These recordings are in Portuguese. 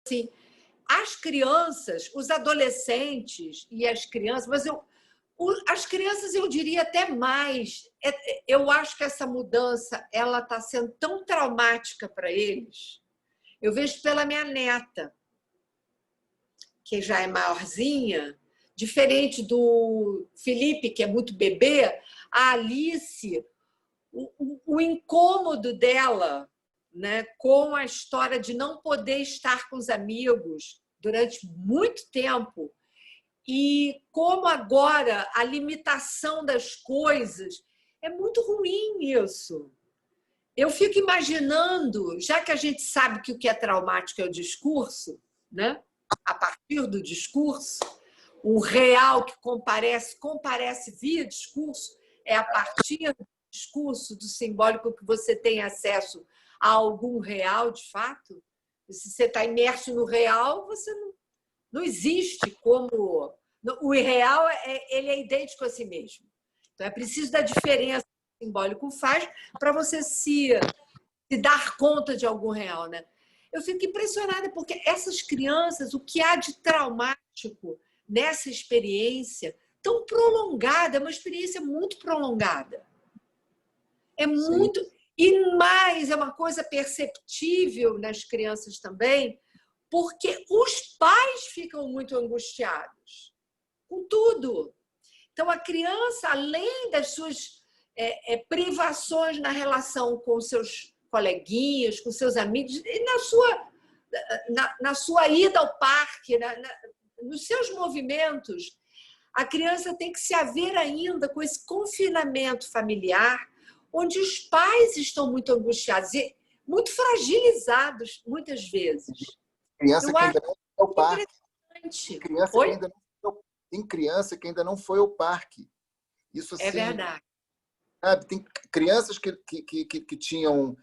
assim, as crianças, os adolescentes e as crianças, mas as crianças eu diria até mais. Eu acho que essa mudança ela está sendo tão traumática para eles. Eu vejo pela minha neta, que já é maiorzinha, diferente do Felipe, que é muito bebê, a Alice, o incômodo dela, né, com a história de não poder estar com os amigos durante muito tempo e como agora a limitação das coisas é muito ruim isso. Eu fico imaginando, já que a gente sabe que o que é traumático é o discurso, né? A partir do discurso, o real que comparece via discurso, é a partir do discurso, do simbólico, que você tem acesso a algum real de fato. E se você está imerso no real, você não existe como... O irreal ele é idêntico a si mesmo. Então, é preciso da diferença que o simbólico faz para você se dar conta de algum real, né? Eu fico impressionada, porque essas crianças, o que há de traumático nessa experiência tão prolongada, é uma experiência muito prolongada. É muito... Sim. E mais, é uma coisa perceptível nas crianças também, porque os pais ficam muito angustiados com tudo. Então, a criança, além das suas privações na relação com seus coleguinhas, com seus amigos, e na sua ida ao parque, nos seus movimentos, a criança tem que se haver ainda com esse confinamento familiar, onde os pais estão muito angustiados e muito fragilizados, muitas vezes. Criança que ainda não foi ao parque. Tem criança que ainda não foi ao parque. Isso, assim, é verdade. Sabe? Tem crianças que tinham,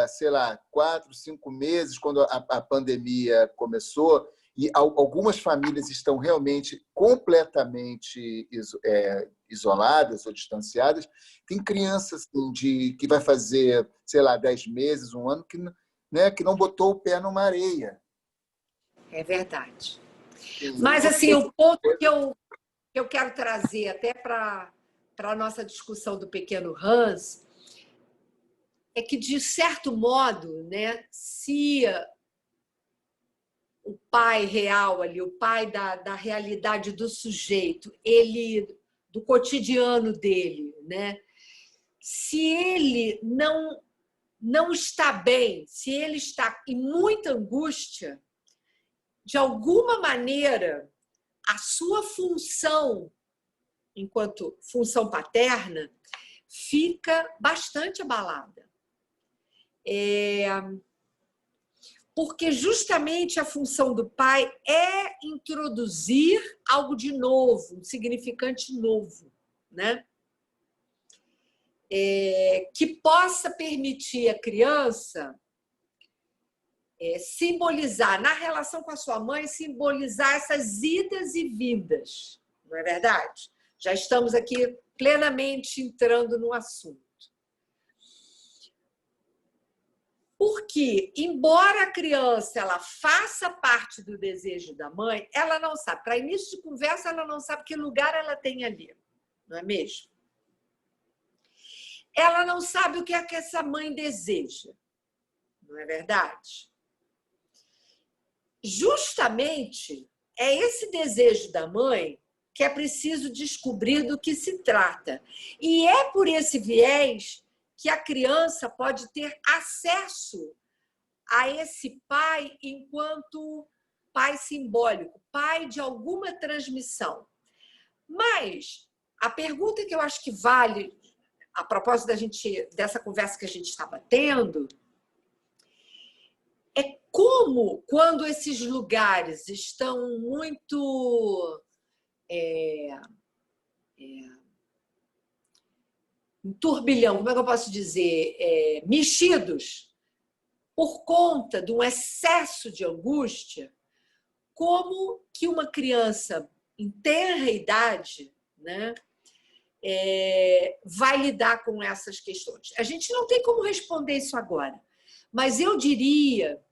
sei lá, 4, 5 meses, quando a pandemia começou, e algumas famílias estão realmente completamente isoladas ou distanciadas. Tem crianças assim, que vai fazer, sei lá, 10 meses, um ano, que não botou o pé numa areia. É verdade. Mas, assim, o ponto que eu quero trazer até para a nossa discussão do pequeno Hans é que, de certo modo, né, se o pai real ali, o pai da realidade do sujeito, do cotidiano dele, né, se ele não está bem, se ele está em muita angústia, de alguma maneira, a sua função, enquanto função paterna, fica bastante abalada. Porque justamente a função do pai é introduzir algo de novo, um significante novo, né? Que possa permitir à criança simbolizar, na relação com a sua mãe, simbolizar essas idas e vindas, não é verdade? Já estamos aqui plenamente entrando no assunto. Porque, embora a criança ela faça parte do desejo da mãe, ela não sabe. Para início de conversa, ela não sabe que lugar ela tem ali, não é mesmo? Ela não sabe o que é que essa mãe deseja, não é verdade? Justamente é esse desejo da mãe que é preciso descobrir do que se trata. E é por esse viés que a criança pode ter acesso a esse pai enquanto pai simbólico, pai de alguma transmissão. Mas a pergunta que eu acho que vale, a propósito dessa conversa que a gente estava tendo, é como, quando esses lugares estão muito em turbilhão, como é que eu posso dizer? Mexidos por conta de um excesso de angústia, como que uma criança em tenra idade, né, vai lidar com essas questões? A gente não tem como responder isso agora, mas eu diria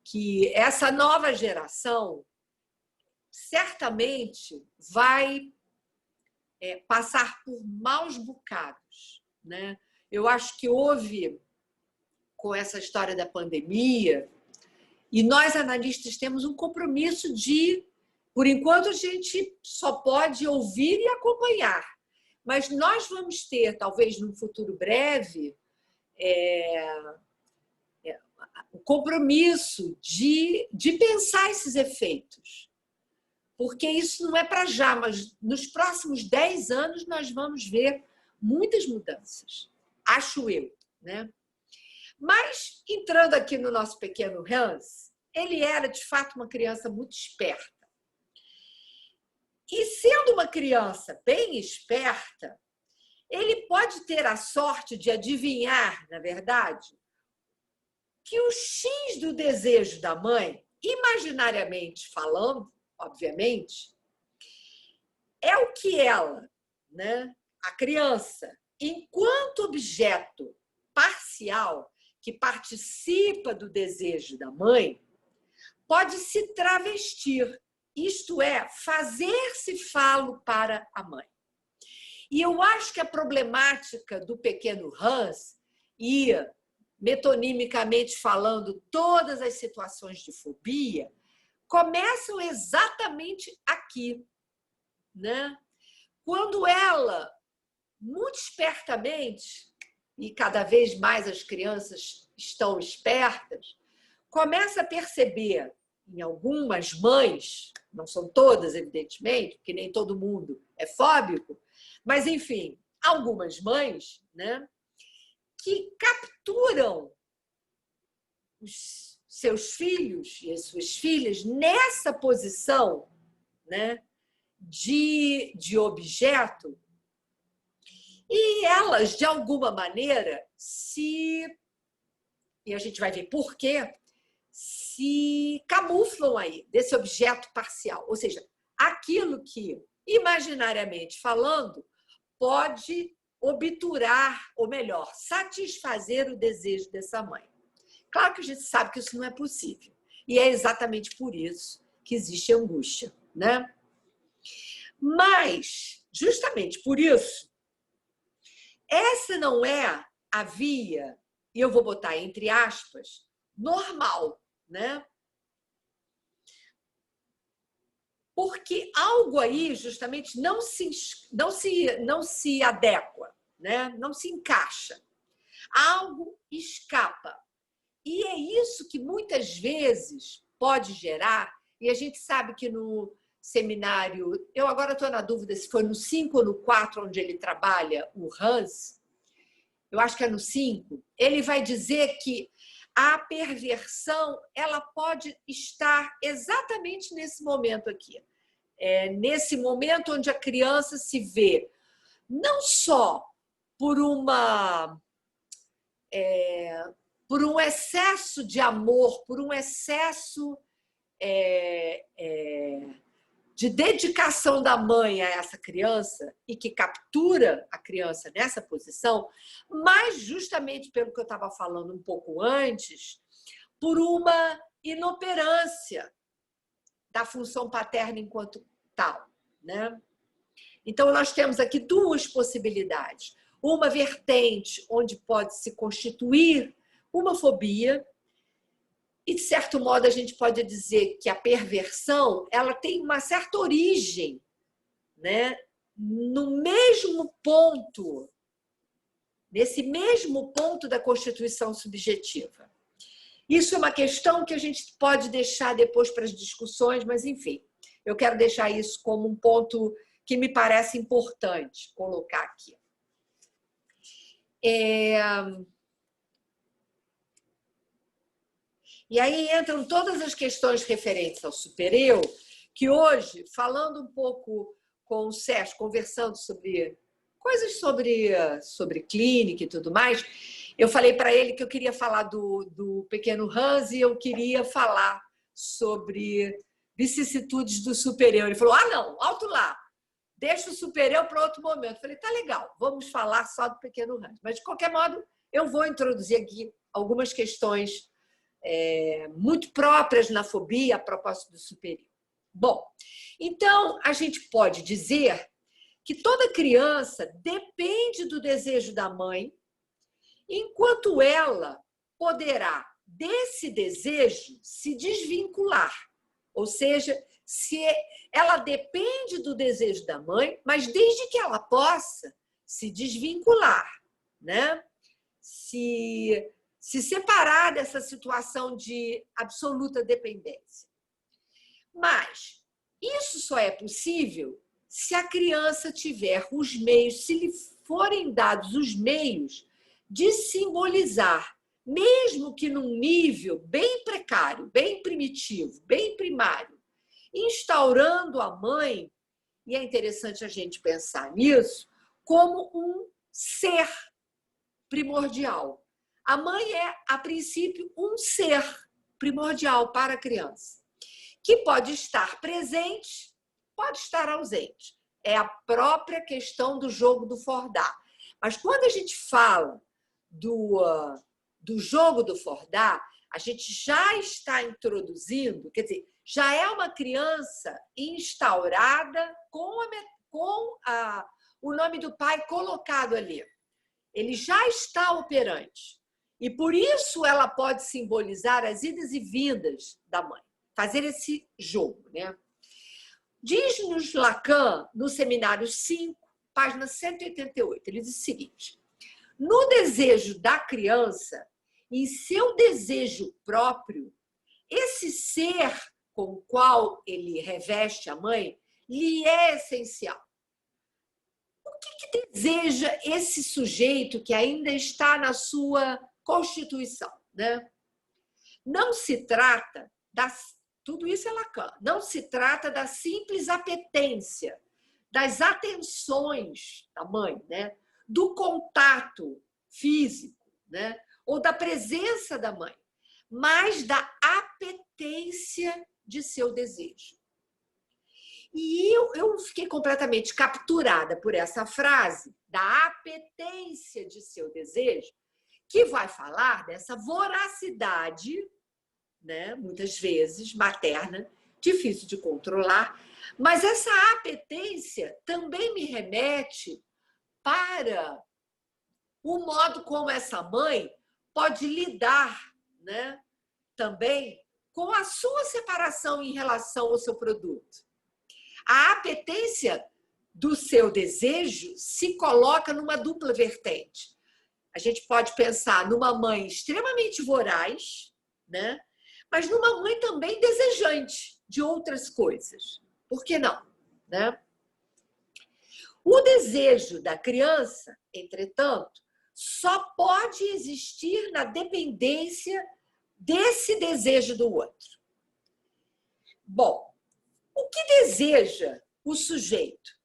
que essa nova geração certamente vai passar por maus bocados, né? Eu acho que houve, com essa história da pandemia, e nós, analistas, temos um compromisso de, por enquanto, a gente só pode ouvir e acompanhar, mas nós vamos ter, talvez, num futuro breve, o compromisso de pensar esses efeitos. Porque isso não é para já, mas nos próximos 10 anos nós vamos ver muitas mudanças, acho eu, né? Mas, entrando aqui no nosso pequeno Hans, ele era, de fato, uma criança muito esperta. E, sendo uma criança bem esperta, ele pode ter a sorte de adivinhar, na verdade, que o X do desejo da mãe, imaginariamente falando, obviamente, é o que ela, né, a criança, enquanto objeto parcial que participa do desejo da mãe, pode se travestir, isto é, fazer-se falo para a mãe. E eu acho que a problemática do pequeno Hans e, metonimicamente falando, todas as situações de fobia começam exatamente aqui, né? Quando ela, muito espertamente, e cada vez mais as crianças estão espertas, começa a perceber em algumas mães, não são todas, evidentemente, porque nem todo mundo é fóbico, mas, enfim, algumas mães, né, que capturam os seus filhos e as suas filhas nessa posição, né, de objeto, e elas, de alguma maneira, e a gente vai ver por quê, se camuflam aí desse objeto parcial. Ou seja, aquilo que, imaginariamente falando, pode obturar, ou melhor, satisfazer o desejo dessa mãe. Claro que a gente sabe que isso não é possível. E é exatamente por isso que existe angústia, né? Mas, justamente por isso, essa não é a via, e eu vou botar entre aspas, normal, né? Porque algo aí, justamente, não se adequa, né? Não se encaixa. Algo escapa. E é isso que muitas vezes pode gerar, e a gente sabe que no seminário, eu agora estou na dúvida se foi no 5 ou no 4, onde ele trabalha, o Hans, eu acho que é no 5, ele vai dizer que a perversão ela pode estar exatamente nesse momento aqui. Nesse momento onde a criança se vê não só por um excesso de amor, por um excesso de dedicação da mãe a essa criança e que captura a criança nessa posição, mas justamente pelo que eu estava falando um pouco antes, por uma inoperância da função paterna enquanto tal, né? Então, nós temos aqui duas possibilidades. Uma vertente onde pode se constituir uma fobia, e, de certo modo, a gente pode dizer que a perversão ela tem uma certa origem, né? No mesmo ponto, nesse mesmo ponto da constituição subjetiva. Isso é uma questão que a gente pode deixar depois para as discussões, mas, enfim, eu quero deixar isso como um ponto que me parece importante colocar aqui. E aí entram todas as questões referentes ao supereu, que hoje, falando um pouco com o Sérgio, conversando sobre coisas sobre clínica e tudo mais, eu falei para ele que eu queria falar do pequeno Hans e eu queria falar sobre vicissitudes do supereu. Ele falou, não, alto lá, deixa o supereu para outro momento. Eu falei, tá legal, vamos falar só do pequeno Hans. Mas, de qualquer modo, eu vou introduzir aqui algumas questões muito próprias na fobia a propósito do superior. Bom, então a gente pode dizer que toda criança depende do desejo da mãe, enquanto ela poderá, desse desejo, se desvincular. Ou seja, se ela depende do desejo da mãe, mas desde que ela possa se desvincular, né? Se separar dessa situação de absoluta dependência. Mas isso só é possível se a criança tiver os meios, se lhe forem dados os meios de simbolizar, mesmo que num nível bem precário, bem primitivo, bem primário, instaurando a mãe, e é interessante a gente pensar nisso, como um ser primordial. A mãe é, a princípio, um ser primordial para a criança, que pode estar presente, pode estar ausente. É a própria questão do jogo do Fordá. Mas quando a gente fala do jogo do Fordá, a gente já está introduzindo, quer dizer, já é uma criança instaurada com o nome do pai colocado ali. Ele já está operante. E por isso ela pode simbolizar as idas e vindas da mãe, fazer esse jogo, né? Diz-nos Lacan, no Seminário 5, página 188, ele diz o seguinte: no desejo da criança, em seu desejo próprio, esse ser com o qual ele reveste a mãe lhe é essencial. O que deseja esse sujeito que ainda está na sua constituição, né? Não se trata tudo isso é Lacan. Não se trata da simples apetência, das atenções da mãe, né? Do contato físico, né? Ou da presença da mãe, mas da apetência de seu desejo. E eu fiquei completamente capturada por essa frase, da apetência de seu desejo, que vai falar dessa voracidade, né, muitas vezes materna, difícil de controlar, mas essa apetência também me remete para o modo como essa mãe pode lidar, né, também com a sua separação em relação ao seu produto. A apetência do seu desejo se coloca numa dupla vertente. A gente pode pensar numa mãe extremamente voraz, né? Mas numa mãe também desejante de outras coisas. Por que não? Né? O desejo da criança, entretanto, só pode existir na dependência desse desejo do outro. Bom, o que deseja o sujeito?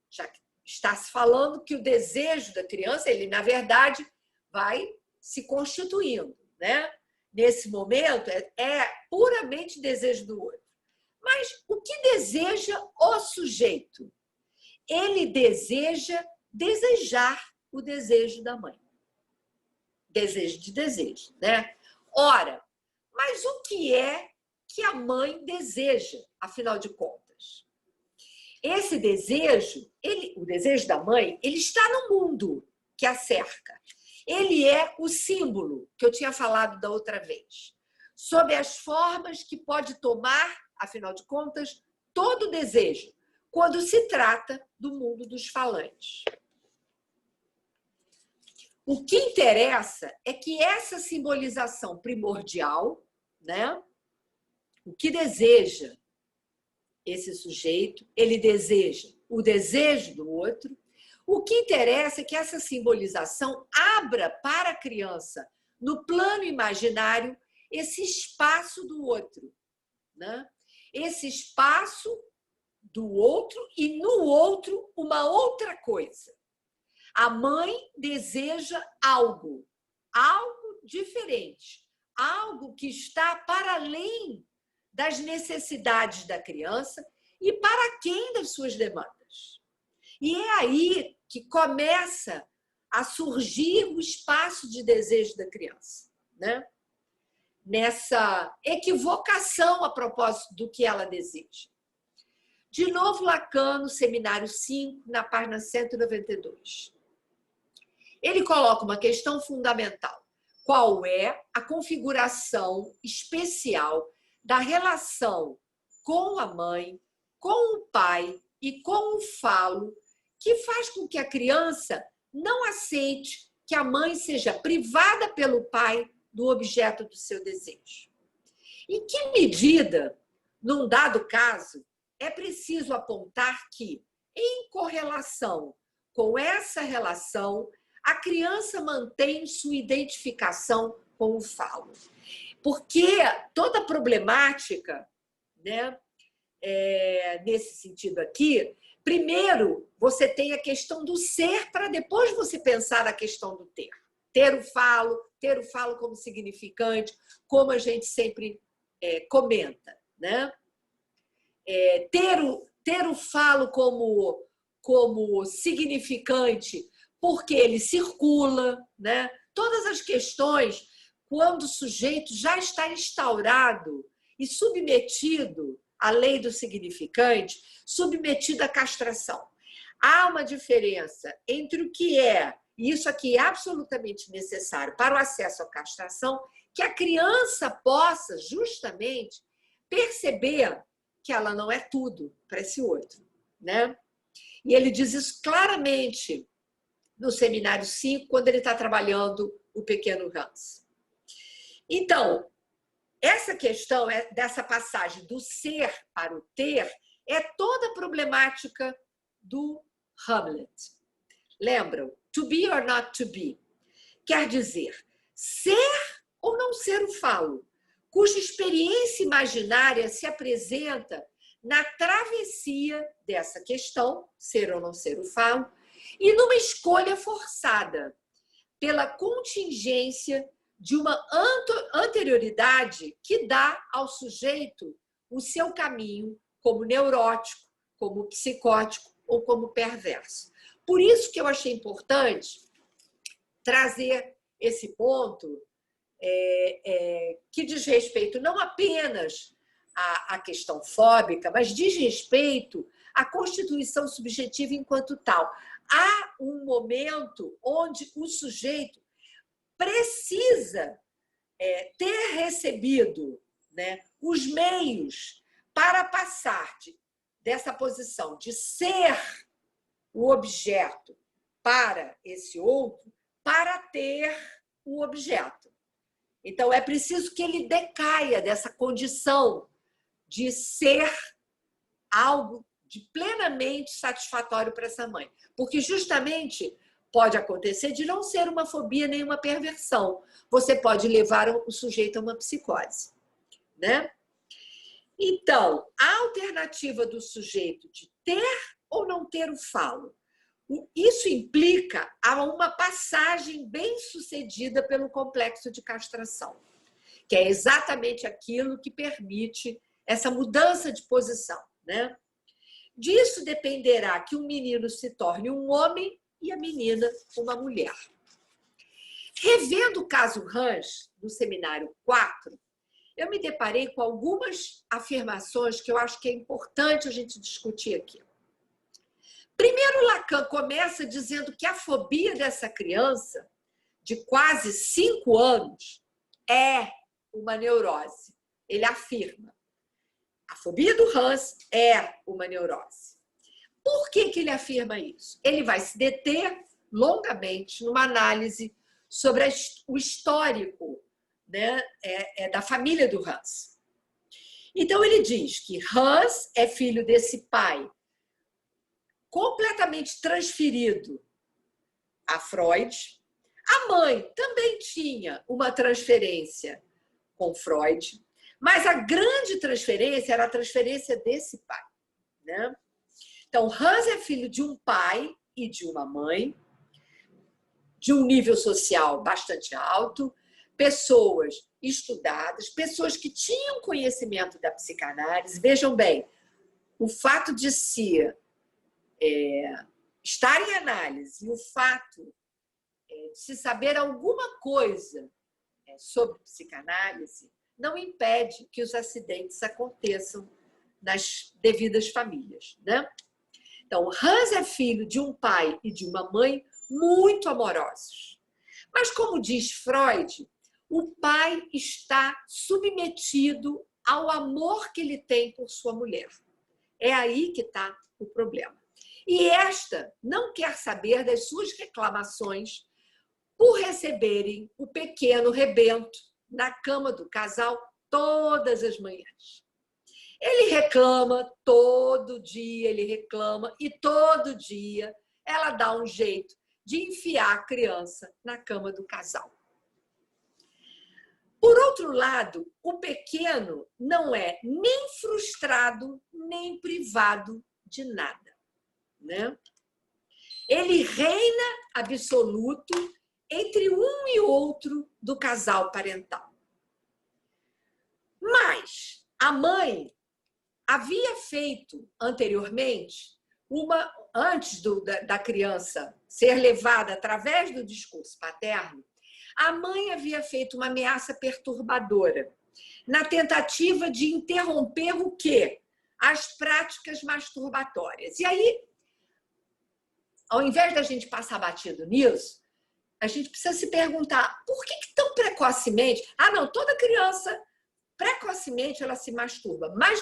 Já que está se falando que o desejo da criança, ele, na verdade, vai se constituindo, né? Nesse momento, é puramente desejo do outro. Mas o que deseja o sujeito? Ele deseja desejar o desejo da mãe. Desejo de desejo, né? Ora, mas o que é que a mãe deseja, afinal de contas? Esse desejo, o desejo da mãe, ele está no mundo que a cerca. Ele é o símbolo que eu tinha falado da outra vez, sob as formas que pode tomar, afinal de contas, todo desejo, quando se trata do mundo dos falantes. O que interessa é que essa simbolização primordial, né, o que deseja esse sujeito, ele deseja o desejo do outro. O que interessa é que essa simbolização abra para a criança, no plano imaginário, esse espaço do outro, né? Esse espaço do outro e no outro uma outra coisa. A mãe deseja algo diferente, algo que está para além das necessidades da criança e para quem das suas demandas. E é aí que começa a surgir o espaço de desejo da criança, né? nessa equivocação a propósito do que ela deseja. De novo, Lacan, no Seminário 5, na página 192. Ele coloca uma questão fundamental. Qual é a configuração especial da relação com a mãe, com o pai e com o falo, que faz com que a criança não aceite que a mãe seja privada pelo pai do objeto do seu desejo? Em que medida, num dado caso, é preciso apontar que, em correlação com essa relação, a criança mantém sua identificação com o falo? Porque toda a problemática, né, nesse sentido aqui, primeiro você tem a questão do ser, para depois você pensar a questão do ter. Ter o falo como significante, como a gente sempre comenta, né? Ter o falo como significante, porque ele circula, né? Todas as questões, quando o sujeito já está instaurado e submetido à lei do significante, submetido à castração. Há uma diferença entre o que é, e isso aqui é absolutamente necessário para o acesso à castração, que a criança possa justamente perceber que ela não é tudo para esse outro, né? E ele diz isso claramente no Seminário 5, quando ele está trabalhando o pequeno Hans. Então, essa questão dessa passagem do ser para o ter é toda a problemática do Hamlet. Lembram? To be or not to be. Quer dizer, ser ou não ser o falo, cuja experiência imaginária se apresenta na travessia dessa questão, ser ou não ser o falo, e numa escolha forçada pela contingência de uma anterioridade que dá ao sujeito o seu caminho como neurótico, como psicótico ou como perverso. Por isso que eu achei importante trazer esse ponto que diz respeito não apenas à questão fóbica, mas diz respeito à constituição subjetiva enquanto tal. Há um momento onde o sujeito precisa ter recebido, né, os meios para passar dessa posição de ser o objeto para esse outro, para ter o objeto. Então, é preciso que ele decaia dessa condição de ser algo de plenamente satisfatório para essa mãe. Porque, justamente, pode acontecer de não ser uma fobia nem uma perversão. Você pode levar o sujeito a uma psicose, né? Então, a alternativa do sujeito de ter ou não ter o falo, isso implica uma passagem bem-sucedida pelo complexo de castração, que é exatamente aquilo que permite essa mudança de posição, né? Disso dependerá que o menino se torne um homem e a menina uma mulher. Revendo o caso Hans, no Seminário 4, eu me deparei com algumas afirmações que eu acho que é importante a gente discutir aqui. Primeiro, Lacan começa dizendo que a fobia dessa criança, de quase 5 anos, é uma neurose. Ele afirma. A fobia do Hans é uma neurose. Por que ele afirma isso? Ele vai se deter longamente numa análise sobre o histórico, né, da família do Hans. Então, ele diz que Hans é filho desse pai completamente transferido a Freud. A mãe também tinha uma transferência com Freud, mas a grande transferência era a transferência desse pai, né? Então, Hans é filho de um pai e de uma mãe, de um nível social bastante alto, pessoas estudadas, pessoas que tinham conhecimento da psicanálise. Vejam bem, o fato de estar em análise e o fato de se saber alguma coisa sobre psicanálise não impede que os acidentes aconteçam nas devidas famílias, né? Então, Hans é filho de um pai e de uma mãe muito amorosos. Mas, como diz Freud, o pai está submetido ao amor que ele tem por sua mulher. É aí que está o problema. E esta não quer saber das suas reclamações por receberem o pequeno rebento na cama do casal todas as manhãs. Ele reclama todo dia, ele reclama, e todo dia ela dá um jeito de enfiar a criança na cama do casal. Por outro lado, o pequeno não é nem frustrado, nem privado de nada, né? Ele reina absoluto entre um e outro do casal parental. Mas a mãe havia feito anteriormente, antes da criança ser levada através do discurso paterno, a mãe havia feito uma ameaça perturbadora, na tentativa de interromper o quê? As práticas masturbatórias. E aí, ao invés da gente passar batido nisso, a gente precisa se perguntar, por que tão precocemente? Ah, não, toda criança, precocemente, ela se masturba. Mas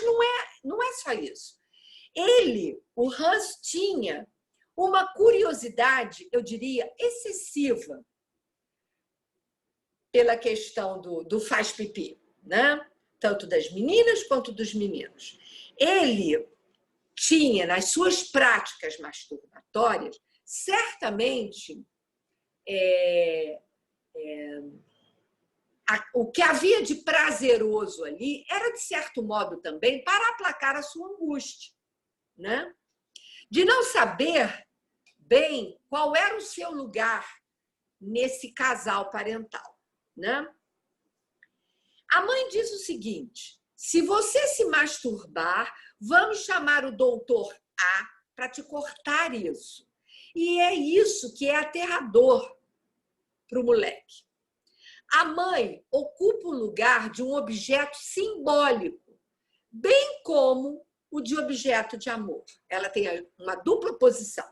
não é só isso. O Hans, tinha uma curiosidade, eu diria, excessiva pela questão do faz pipi, né? Tanto das meninas quanto dos meninos. Ele tinha, nas suas práticas masturbatórias, certamente o que havia de prazeroso ali era, de certo modo, também para aplacar a sua angústia, né? De não saber bem qual era o seu lugar nesse casal parental, né? A mãe diz o seguinte: se você se masturbar, vamos chamar o doutor A para te cortar isso. E é isso que é aterrador para o moleque. A mãe ocupa o lugar de um objeto simbólico, bem como o de objeto de amor. Ela tem uma dupla posição.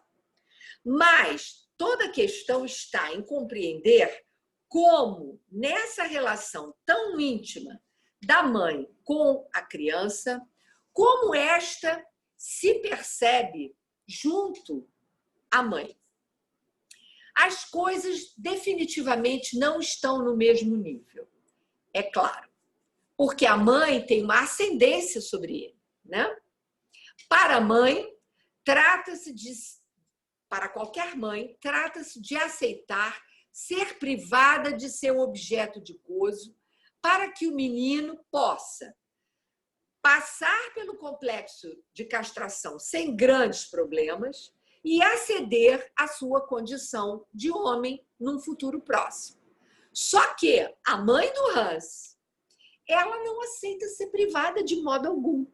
Mas toda a questão está em compreender como, nessa relação tão íntima da mãe com a criança, como esta se percebe junto à mãe. As coisas definitivamente não estão no mesmo nível, é claro, porque a mãe tem uma ascendência sobre ele, né? Para a mãe, para qualquer mãe, trata-se de aceitar ser privada de seu objeto de gozo para que o menino possa passar pelo complexo de castração sem grandes problemas e aceder à sua condição de homem num futuro próximo. Só que a mãe do Hans, ela não aceita ser privada de modo algum,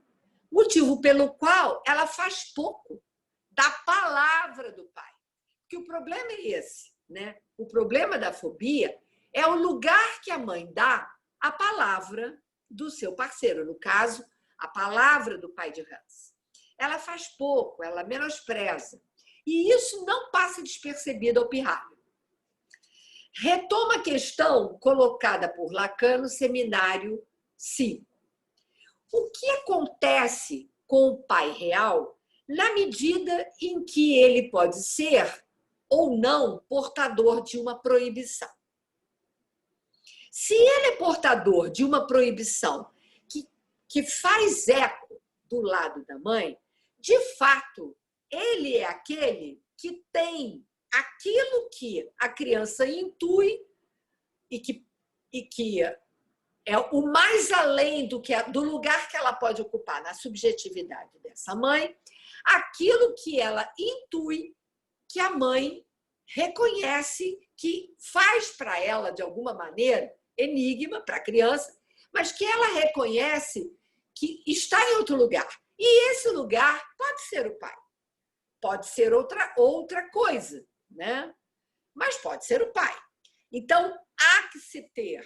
motivo pelo qual ela faz pouco da palavra do pai. Porque o problema é esse, né? O problema da fobia é o lugar que a mãe dá à palavra do seu parceiro, no caso, a palavra do pai de Hans. Ela faz pouco, ela menospreza. E isso não passa despercebido ao pirralho. Retoma a questão colocada por Lacan no seminário 5. O que acontece com o pai real na medida em que ele pode ser ou não portador de uma proibição? Se ele é portador de uma proibição que faz eco do lado da mãe, de fato, ele é aquele que tem aquilo que a criança intui e que é o mais além do lugar que ela pode ocupar na subjetividade dessa mãe, aquilo que ela intui que a mãe reconhece que faz para ela, de alguma maneira, enigma para a criança, mas que ela reconhece que está em outro lugar. E esse lugar pode ser o pai, pode ser outra coisa, né? Mas pode ser o pai. Então, há que se ter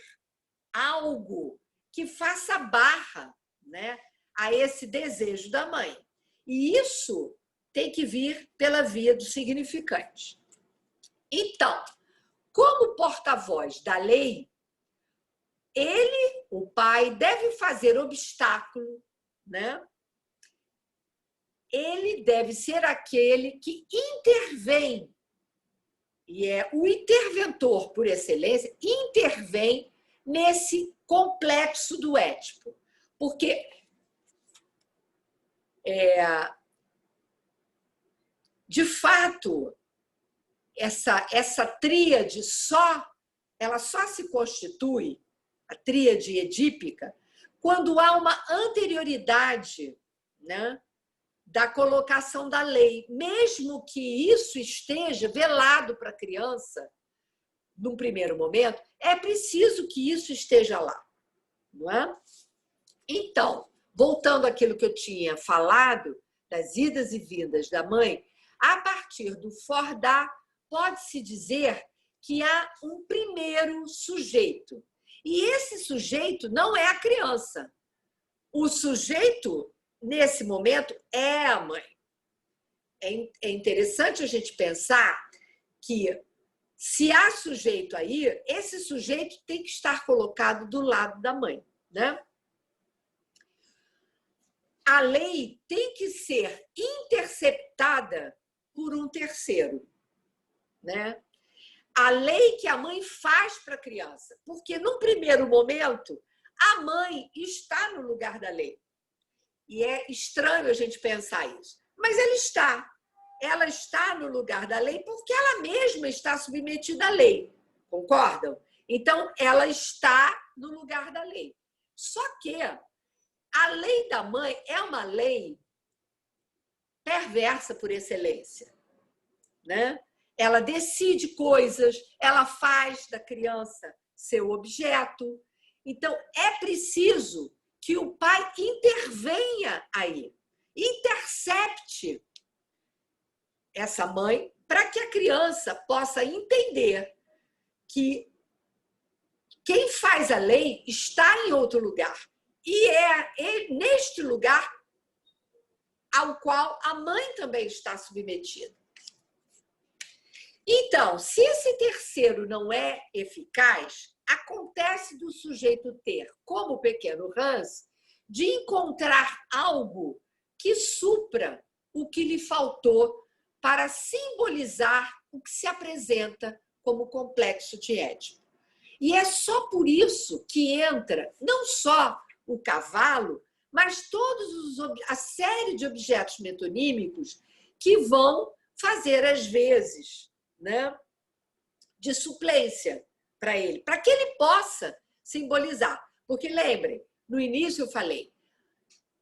algo que faça barra, né, a esse desejo da mãe. E isso tem que vir pela via do significante. Então, como porta-voz da lei, ele, o pai, deve fazer obstáculo, né? Ele deve ser aquele que intervém, e é o interventor por excelência, intervém nesse complexo do Édipo. Porque de fato, essa tríade ela só se constitui, a tríade edípica, quando há uma anterioridade, né, da colocação da lei, mesmo que isso esteja velado para a criança, num primeiro momento, é preciso que isso esteja lá, não é? Então, voltando àquilo que eu tinha falado, das idas e vindas da mãe, a partir do fordar, pode-se dizer que há um primeiro sujeito. E esse sujeito não é a criança. O sujeito, nesse momento, é a mãe. É interessante a gente pensar que, se há sujeito aí, esse sujeito tem que estar colocado do lado da mãe, né? A lei tem que ser interceptada por um terceiro, né? A lei que a mãe faz para a criança, porque num primeiro momento a mãe está no lugar da lei. E é estranho a gente pensar isso, mas ela está. Ela está no lugar da lei porque ela mesma está submetida à lei. Concordam? Então, ela está no lugar da lei. Só que a lei da mãe é uma lei perversa por excelência, né? Ela decide coisas, ela faz da criança seu objeto. Então, é preciso que o pai intervenha aí, intercepte essa mãe, para que a criança possa entender que quem faz a lei está em outro lugar. E é neste lugar ao qual a mãe também está submetida. Então, se esse terceiro não é eficaz, acontece do sujeito ter, como o pequeno Hans, de encontrar algo que supra o que lhe faltou para simbolizar o que se apresenta como complexo de Édipo. E é só por isso que entra não só o cavalo, mas a série de objetos metonímicos que vão fazer, às vezes, né, de suplência para ele, para que ele possa simbolizar. Porque, lembrem, no início eu falei,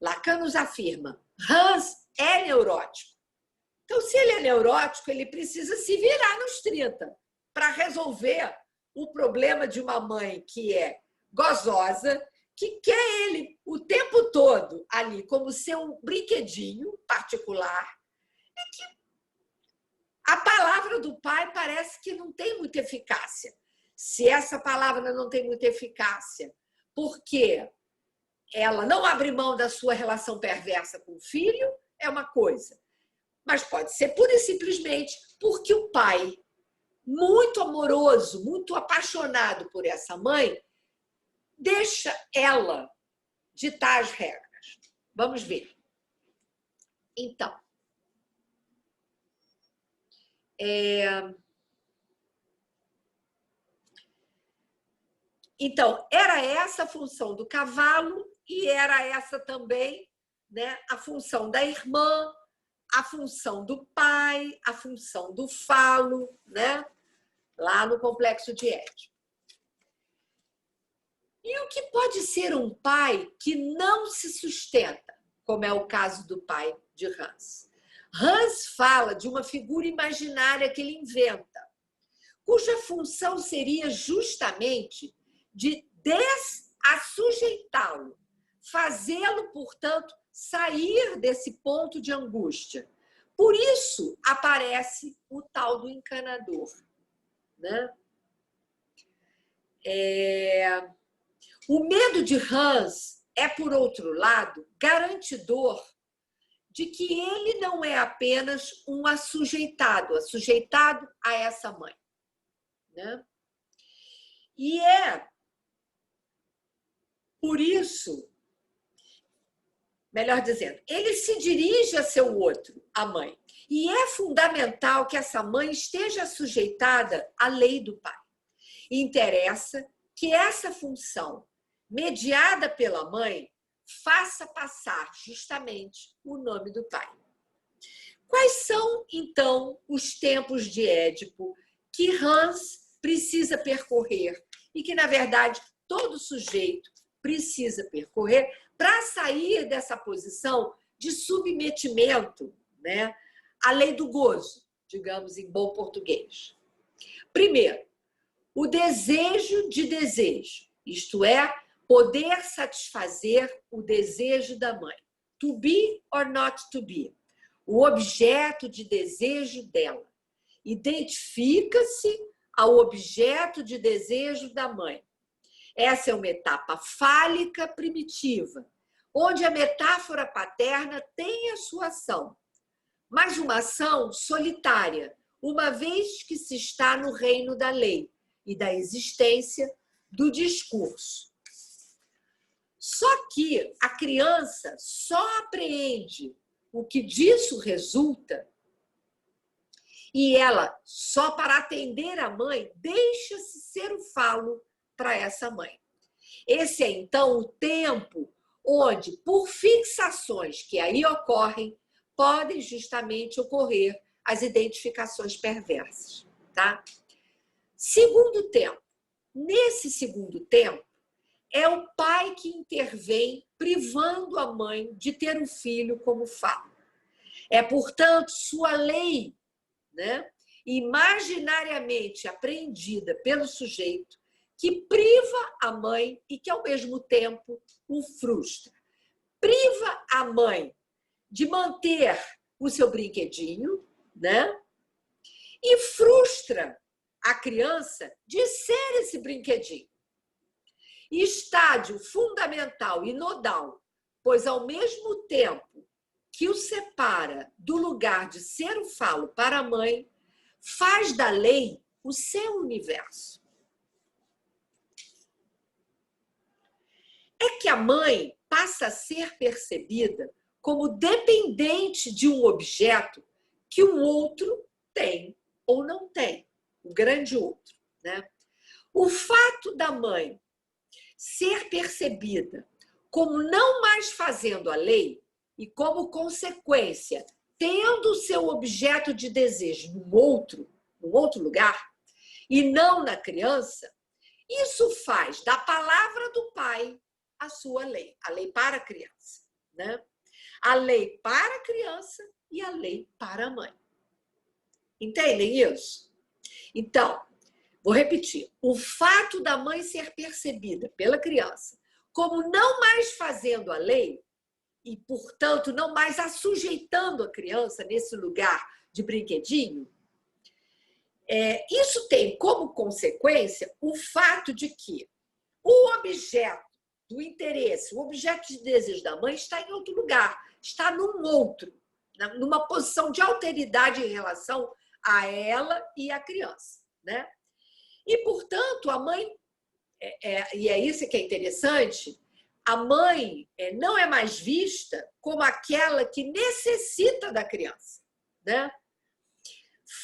Lacan nos afirma, Hans é neurótico. Então, se ele é neurótico, ele precisa se virar nos 30 para resolver o problema de uma mãe que é gozosa, que quer ele o tempo todo ali como seu brinquedinho particular, e que a palavra do pai parece que não tem muita eficácia. Se essa palavra não tem muita eficácia, porque ela não abre mão da sua relação perversa com o filho, é uma coisa. Mas pode ser pura e simplesmente porque o pai, muito amoroso, muito apaixonado por essa mãe, deixa ela ditar as regras. Vamos ver. Então, era essa a função do cavalo e era essa também, né, a função da irmã, a função do pai, a função do falo, né, lá no complexo de Édipo. E o que pode ser um pai que não se sustenta, como é o caso do pai de Hans? Hans fala de uma figura imaginária que ele inventa, cuja função seria justamente de desassujeitá-lo, fazê-lo, portanto, sair desse ponto de angústia. Por isso aparece o tal do encanador, né? O medo de Hans é, por outro lado, garantidor de que ele não é apenas um assujeitado a essa mãe, né? E é por isso, melhor dizendo, ele se dirige a seu outro, a mãe. E é fundamental que essa mãe esteja sujeitada à lei do pai. E interessa que essa função, mediada pela mãe, faça passar justamente o nome do pai. Quais são, então, os tempos de Édipo que Hans precisa percorrer e que, na verdade, todo sujeito precisa percorrer para sair dessa posição de submetimento, né, à lei do gozo, digamos em bom português? Primeiro, o desejo de desejo, isto é, poder satisfazer o desejo da mãe. To be or not to be. O objeto de desejo dela. Identifica-se ao objeto de desejo da mãe. Essa é uma etapa fálica primitiva, onde a metáfora paterna tem a sua ação, mas uma ação solitária, uma vez que se está no reino da lei e da existência do discurso. Só que a criança só apreende o que disso resulta e ela, só para atender a mãe, deixa-se ser o falo para essa mãe. Esse é, então, o tempo onde, por fixações que aí ocorrem, podem justamente ocorrer as identificações perversas, tá? Segundo tempo. Nesse segundo tempo, é o pai que intervém, privando a mãe de ter o filho como falo. É, portanto, sua lei, né, imaginariamente apreendida pelo sujeito, que priva a mãe e que, ao mesmo tempo, o frustra. Priva a mãe de manter o seu brinquedinho, né, e frustra a criança de ser esse brinquedinho. Estágio fundamental e nodal, pois, ao mesmo tempo que o separa do lugar de ser o falo para a mãe, faz da lei o seu universo. É que a mãe passa a ser percebida como dependente de um objeto que o outro tem ou não tem, o grande outro, né? O fato da mãe ser percebida como não mais fazendo a lei e, como consequência, tendo o seu objeto de desejo num outro lugar, e não na criança, isso faz da palavra do pai a sua lei, a lei para a criança, né? A lei para a criança e a lei para a mãe. Entendem isso? Então, vou repetir. O fato da mãe ser percebida pela criança como não mais fazendo a lei e, portanto, não mais assujeitando a criança nesse lugar de brinquedinho, isso tem como consequência o fato de que o objeto do interesse, o objeto de desejo da mãe está em outro lugar, está num outro, numa posição de alteridade em relação a ela e a criança, né? E, portanto, a mãe, e é isso que é interessante, a mãe não é mais vista como aquela que necessita da criança, né?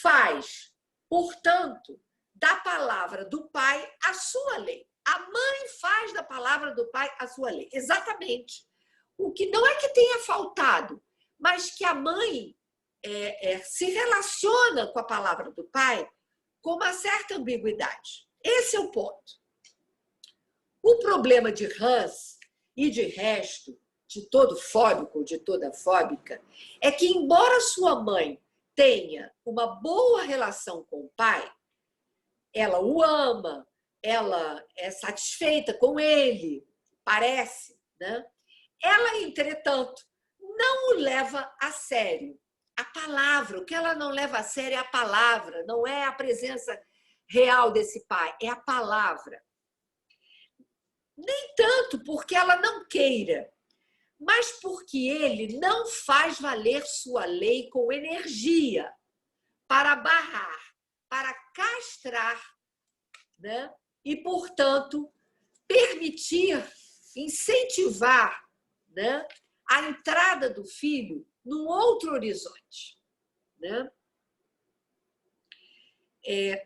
Faz, portanto, da palavra do pai a sua lei. A mãe faz da palavra do pai a sua lei. Exatamente. O que não é que tenha faltado, mas que a mãe se relaciona com a palavra do pai com uma certa ambiguidade. Esse é o ponto. O problema de Hans e de resto, de todo fóbico ou de toda fóbica, é que, embora sua mãe tenha uma boa relação com o pai, ela o ama, ela é satisfeita com ele, parece, né? Ela, entretanto, não o leva a sério. A palavra, o que ela não leva a sério é a palavra, não é a presença real desse pai, é a palavra. Nem tanto porque ela não queira, mas porque ele não faz valer sua lei com energia para barrar, para castrar, né? E, portanto, permitir, incentivar, né, a entrada do filho num outro horizonte. Né?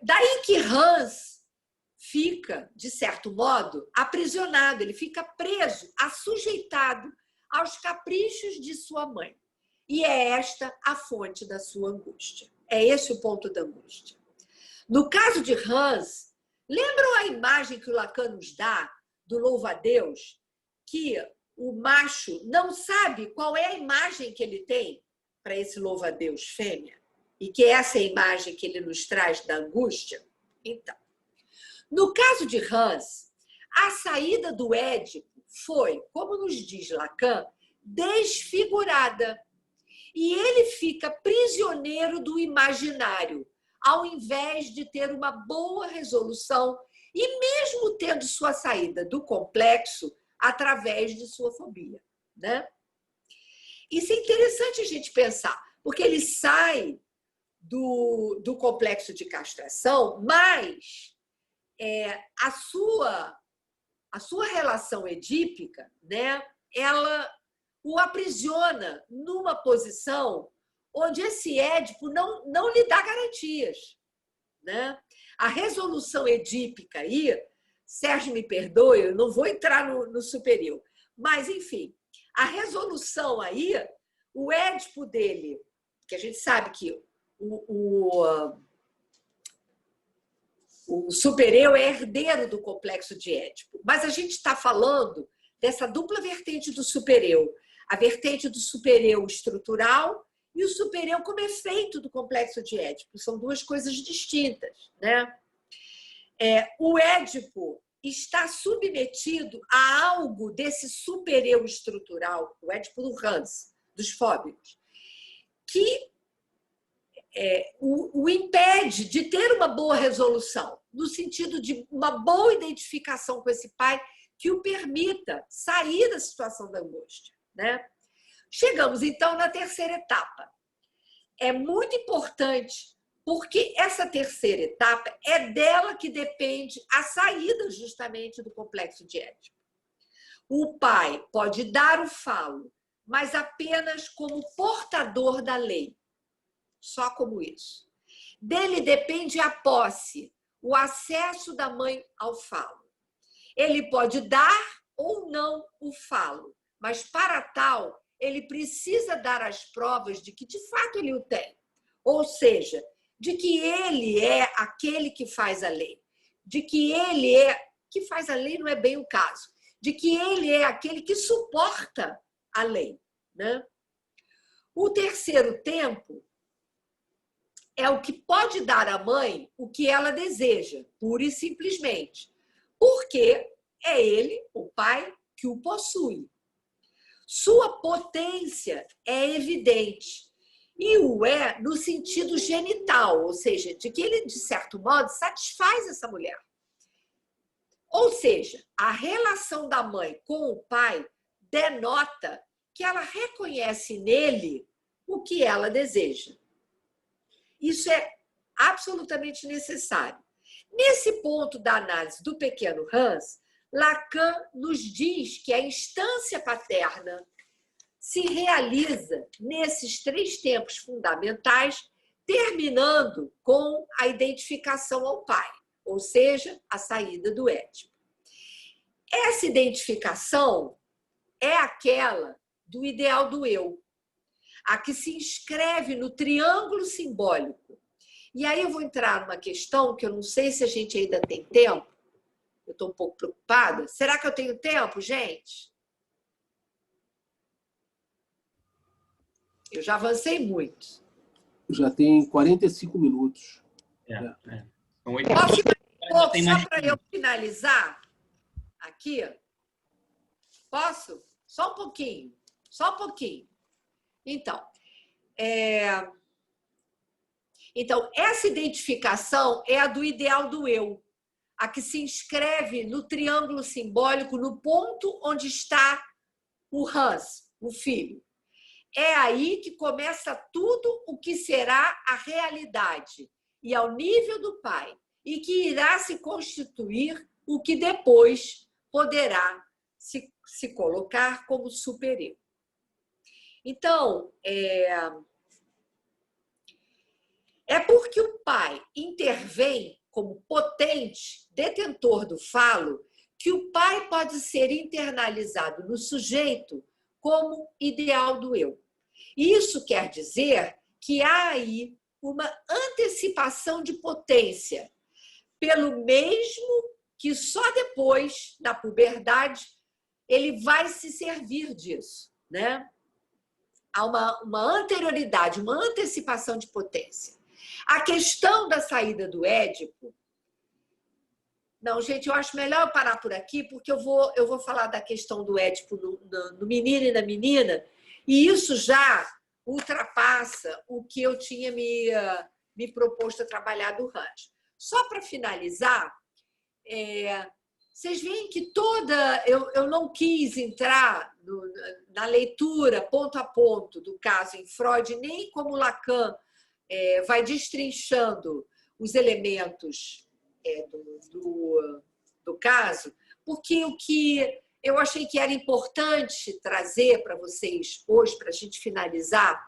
Daí que Hans fica, de certo modo, aprisionado, ele fica preso, assujeitado aos caprichos de sua mãe. E é esta a fonte da sua angústia. É esse o ponto da angústia. No caso de Hans, lembram a imagem que o Lacan nos dá do louva-a-Deus, que o macho não sabe qual é a imagem que ele tem para esse louva-a-Deus fêmea, e que essa é a imagem que ele nos traz da angústia? Então, no caso de Hans, a saída do Édipo foi, como nos diz Lacan, desfigurada. E ele fica prisioneiro do imaginário, ao invés de ter uma boa resolução e mesmo tendo sua saída do complexo através de sua fobia. Né? Isso é interessante a gente pensar, porque ele sai do complexo de castração, mas a sua relação edípica, né, ela o aprisiona numa posição onde esse Édipo não lhe dá garantias. Né? A resolução edípica aí, Sérgio me perdoe, eu não vou entrar no superior, mas, enfim, a resolução aí, o Édipo dele, que a gente sabe que o supereu é herdeiro do complexo de Édipo, mas a gente está falando dessa dupla vertente do supereu, a vertente do supereu estrutural e o supereu como efeito do complexo de Édipo. São duas coisas distintas. Né? O Édipo está submetido a algo desse supereu estrutural, o Édipo do Hans, dos fóbicos, que o impede de ter uma boa resolução, no sentido de uma boa identificação com esse pai que o permita sair da situação da angústia. Né? Chegamos, então, na terceira etapa. É muito importante, porque essa terceira etapa é dela que depende a saída, justamente, do complexo de Édipo. O pai pode dar o falo, mas apenas como portador da lei. Só como isso. Dele depende a posse, o acesso da mãe ao falo. Ele pode dar ou não o falo, mas para tal, ele precisa dar as provas de que, de fato, ele o tem. Ou seja, de que ele é aquele que faz a lei. De que ele é... Que faz a lei não é bem o caso. De que ele é aquele que suporta a lei. Né? O terceiro tempo é o que pode dar à mãe o que ela deseja, pura e simplesmente. Porque é ele, o pai, que o possui. Sua potência é evidente. E o é no sentido genital, ou seja, de que ele, de certo modo, satisfaz essa mulher. Ou seja, a relação da mãe com o pai denota que ela reconhece nele o que ela deseja. Isso é absolutamente necessário. Nesse ponto da análise do pequeno Hans, Lacan nos diz que a instância paterna se realiza nesses três tempos fundamentais, terminando com a identificação ao pai, ou seja, a saída do Édipo. Essa identificação é aquela do ideal do eu, a que se inscreve no triângulo simbólico. E aí eu vou entrar numa questão que eu não sei se a gente ainda tem tempo. Eu estou um pouco preocupada. Será que eu tenho tempo, gente? Eu já avancei muito. Já tem 45 minutos. Posso ir um pouco só para eu finalizar aqui? Posso? Só um pouquinho. Só um pouquinho. Então, essa identificação é a do ideal do eu, a que se inscreve no triângulo simbólico, no ponto onde está o Hans, o filho. É aí que começa tudo o que será a realidade, e ao nível do pai, e que irá se constituir o que depois poderá se colocar como superior. Então, é porque o pai intervém como potente detentor do falo que o pai pode ser internalizado no sujeito como ideal do eu. Isso quer dizer que há aí uma antecipação de potência, pelo mesmo que só depois, na puberdade, ele vai se servir disso, né? Há uma anterioridade, uma antecipação de potência. A questão da saída do Édipo... Não, gente, eu acho melhor eu parar por aqui, porque eu vou falar da questão do Édipo no menino e na menina, e isso já ultrapassa o que eu tinha me proposto a trabalhar do Hans. Só para finalizar, vocês veem que eu não quis entrar na leitura ponto a ponto do caso em Freud, nem como Lacan vai destrinchando os elementos do caso, porque o que eu achei que era importante trazer para vocês hoje, para a gente finalizar,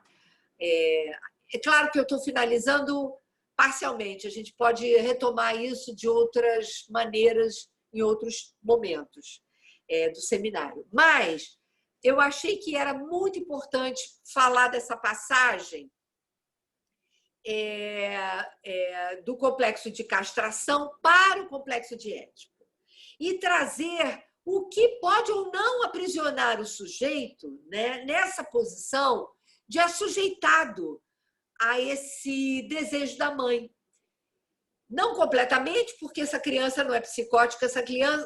é claro que eu estou finalizando parcialmente, a gente pode retomar isso de outras maneiras em outros momentos do seminário, mas eu achei que era muito importante falar dessa passagem do complexo de castração para o complexo de Édipo e trazer o que pode ou não aprisionar o sujeito, né, nessa posição de assujeitado a esse desejo da mãe. Não completamente, porque essa criança não é psicótica, essa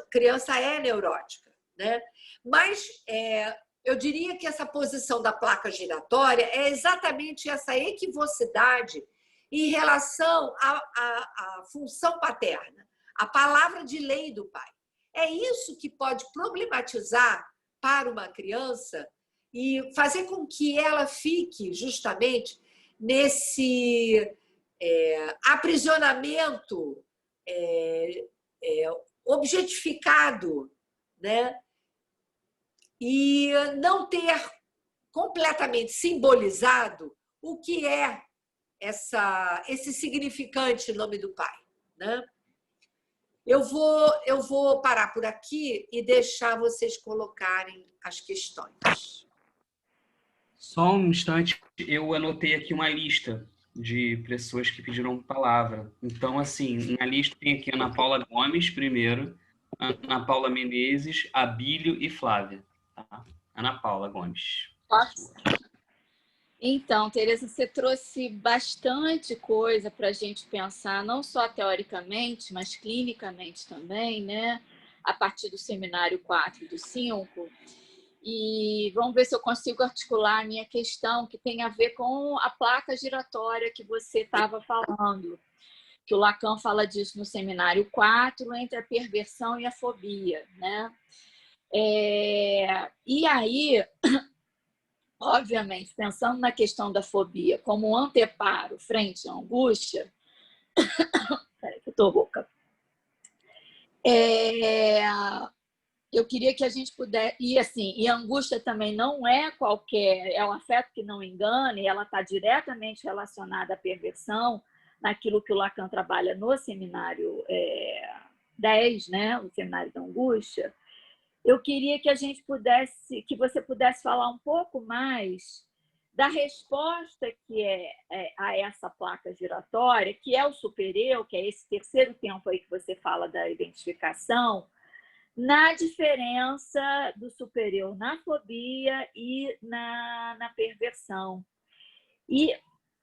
criança é neurótica, né? Mas eu diria que essa posição da placa giratória é exatamente essa equivocidade em relação à função paterna, à palavra de lei do pai. É isso que pode problematizar para uma criança e fazer com que ela fique justamente nesse aprisionamento objetificado, né? E não ter completamente simbolizado o que é esse significante em nome do pai, né? Eu vou parar por aqui e deixar vocês colocarem as questões. Só um instante, eu anotei aqui uma lista de pessoas que pediram palavra. Então, assim, na lista tem aqui Ana Paula Gomes, primeiro, Ana Paula Menezes, Abílio e Flávia. Tá? Ana Paula Gomes. Então, Tereza, você trouxe bastante coisa para a gente pensar, não só teoricamente, mas clinicamente também, né? A partir do seminário 4 do 5. E vamos ver se eu consigo articular a minha questão, que tem a ver com a placa giratória que você estava falando, que o Lacan fala disso no seminário 4, entre a perversão e a fobia, né? E aí, obviamente, pensando na questão da fobia como um anteparo frente à angústia, peraí que eu tô rouca. Eu queria que a gente pudesse... E a angústia também não é qualquer... É um afeto que não engana, e ela está diretamente relacionada à perversão, naquilo que o Lacan trabalha no seminário 10, né? O seminário da angústia. Eu queria que que você pudesse falar um pouco mais da resposta que a essa placa giratória, que é o supereu, que é esse terceiro tempo aí que você fala da identificação, na diferença do superior na fobia e na perversão. E,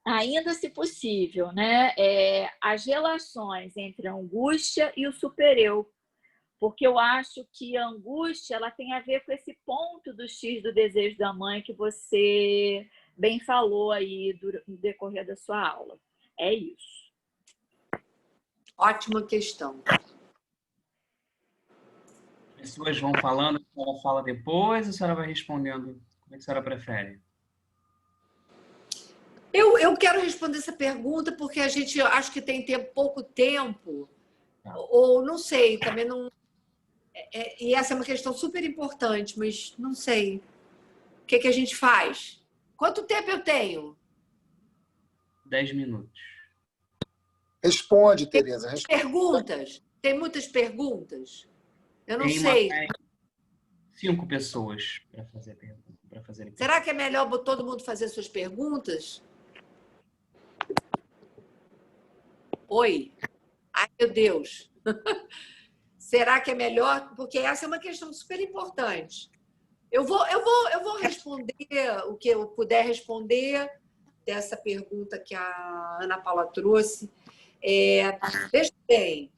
ainda se possível, né, as relações entre a angústia e o supereu, porque eu acho que a angústia ela tem a ver com esse ponto do X do desejo da mãe que você bem falou aí no decorrer da sua aula. É isso. Ótima questão. pessoas vão falando, a senhora fala depois, ou a senhora vai respondendo? Como é que a senhora prefere? Eu quero responder essa pergunta porque a gente acho que tem pouco tempo, ou não sei, também não. E essa é uma questão super importante, mas não sei. O que a gente faz? Quanto tempo eu tenho? 10 minutos. Responde, Tereza. Perguntas? Tem muitas perguntas? Eu não Tem sei. 5 pessoas para fazer pergunta. Será que é melhor todo mundo fazer suas perguntas? Oi? Ai, meu Deus. Será que é melhor? Porque essa é uma questão super importante. Eu vou responder o que eu puder responder dessa pergunta que a Ana Paula trouxe. Veja bem,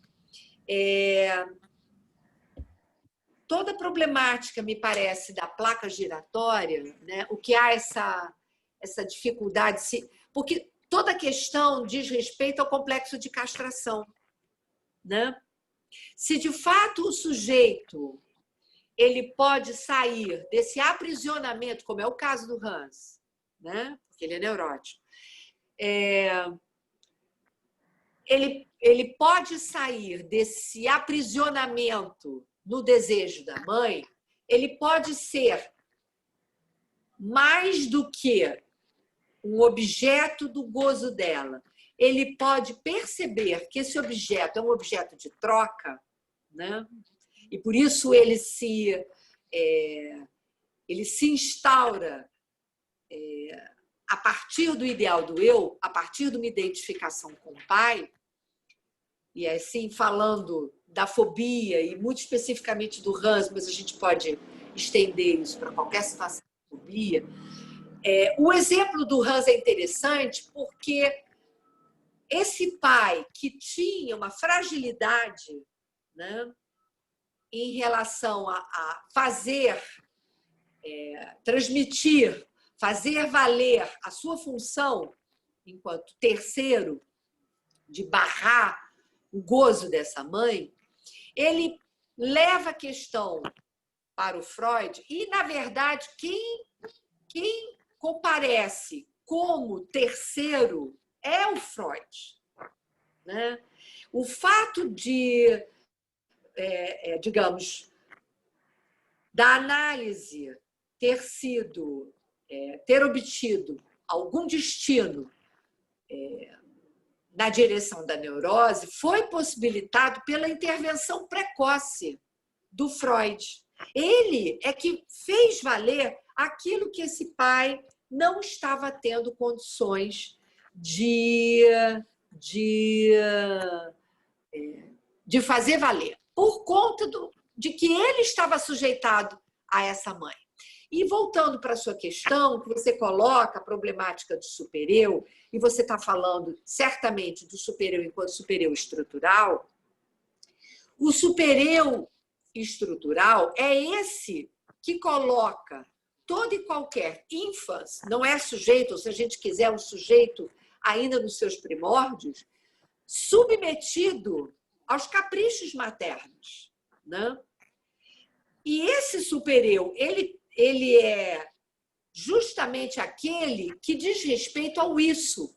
toda a problemática, me parece, da placa giratória, né? O que há essa dificuldade, porque toda a questão diz respeito ao complexo de castração, né? Se de fato o sujeito ele pode sair desse aprisionamento, como é o caso do Hans, né? Porque ele é neurótico, ele pode sair desse aprisionamento no desejo da mãe, ele pode ser mais do que um objeto do gozo dela. Ele pode perceber que esse objeto é um objeto de troca, né? E por isso ele se instaura a partir do ideal do eu, a partir de uma identificação com o pai, e assim, falando da fobia, e muito especificamente do Hans, mas a gente pode estender isso para qualquer situação de fobia. O exemplo do Hans é interessante porque esse pai que tinha uma fragilidade, né, em relação a fazer, transmitir, fazer valer a sua função enquanto terceiro, de barrar o gozo dessa mãe, ele leva a questão para o Freud e, na verdade, quem comparece como terceiro é o Freud, né? O fato de, digamos, da análise ter obtido algum destino na direção da neurose foi possibilitado pela intervenção precoce do Freud. Ele é que fez valer aquilo que esse pai não estava tendo condições de fazer valer, por conta de que ele estava sujeitado a essa mãe. E voltando para a sua questão, que você coloca a problemática do supereu, e você está falando certamente do supereu enquanto supereu estrutural, o supereu estrutural é esse que coloca todo e qualquer ínfans, não é sujeito, ou se a gente quiser, um sujeito ainda nos seus primórdios, submetido aos caprichos maternos, né? E esse supereu, ele é justamente aquele que diz respeito ao isso.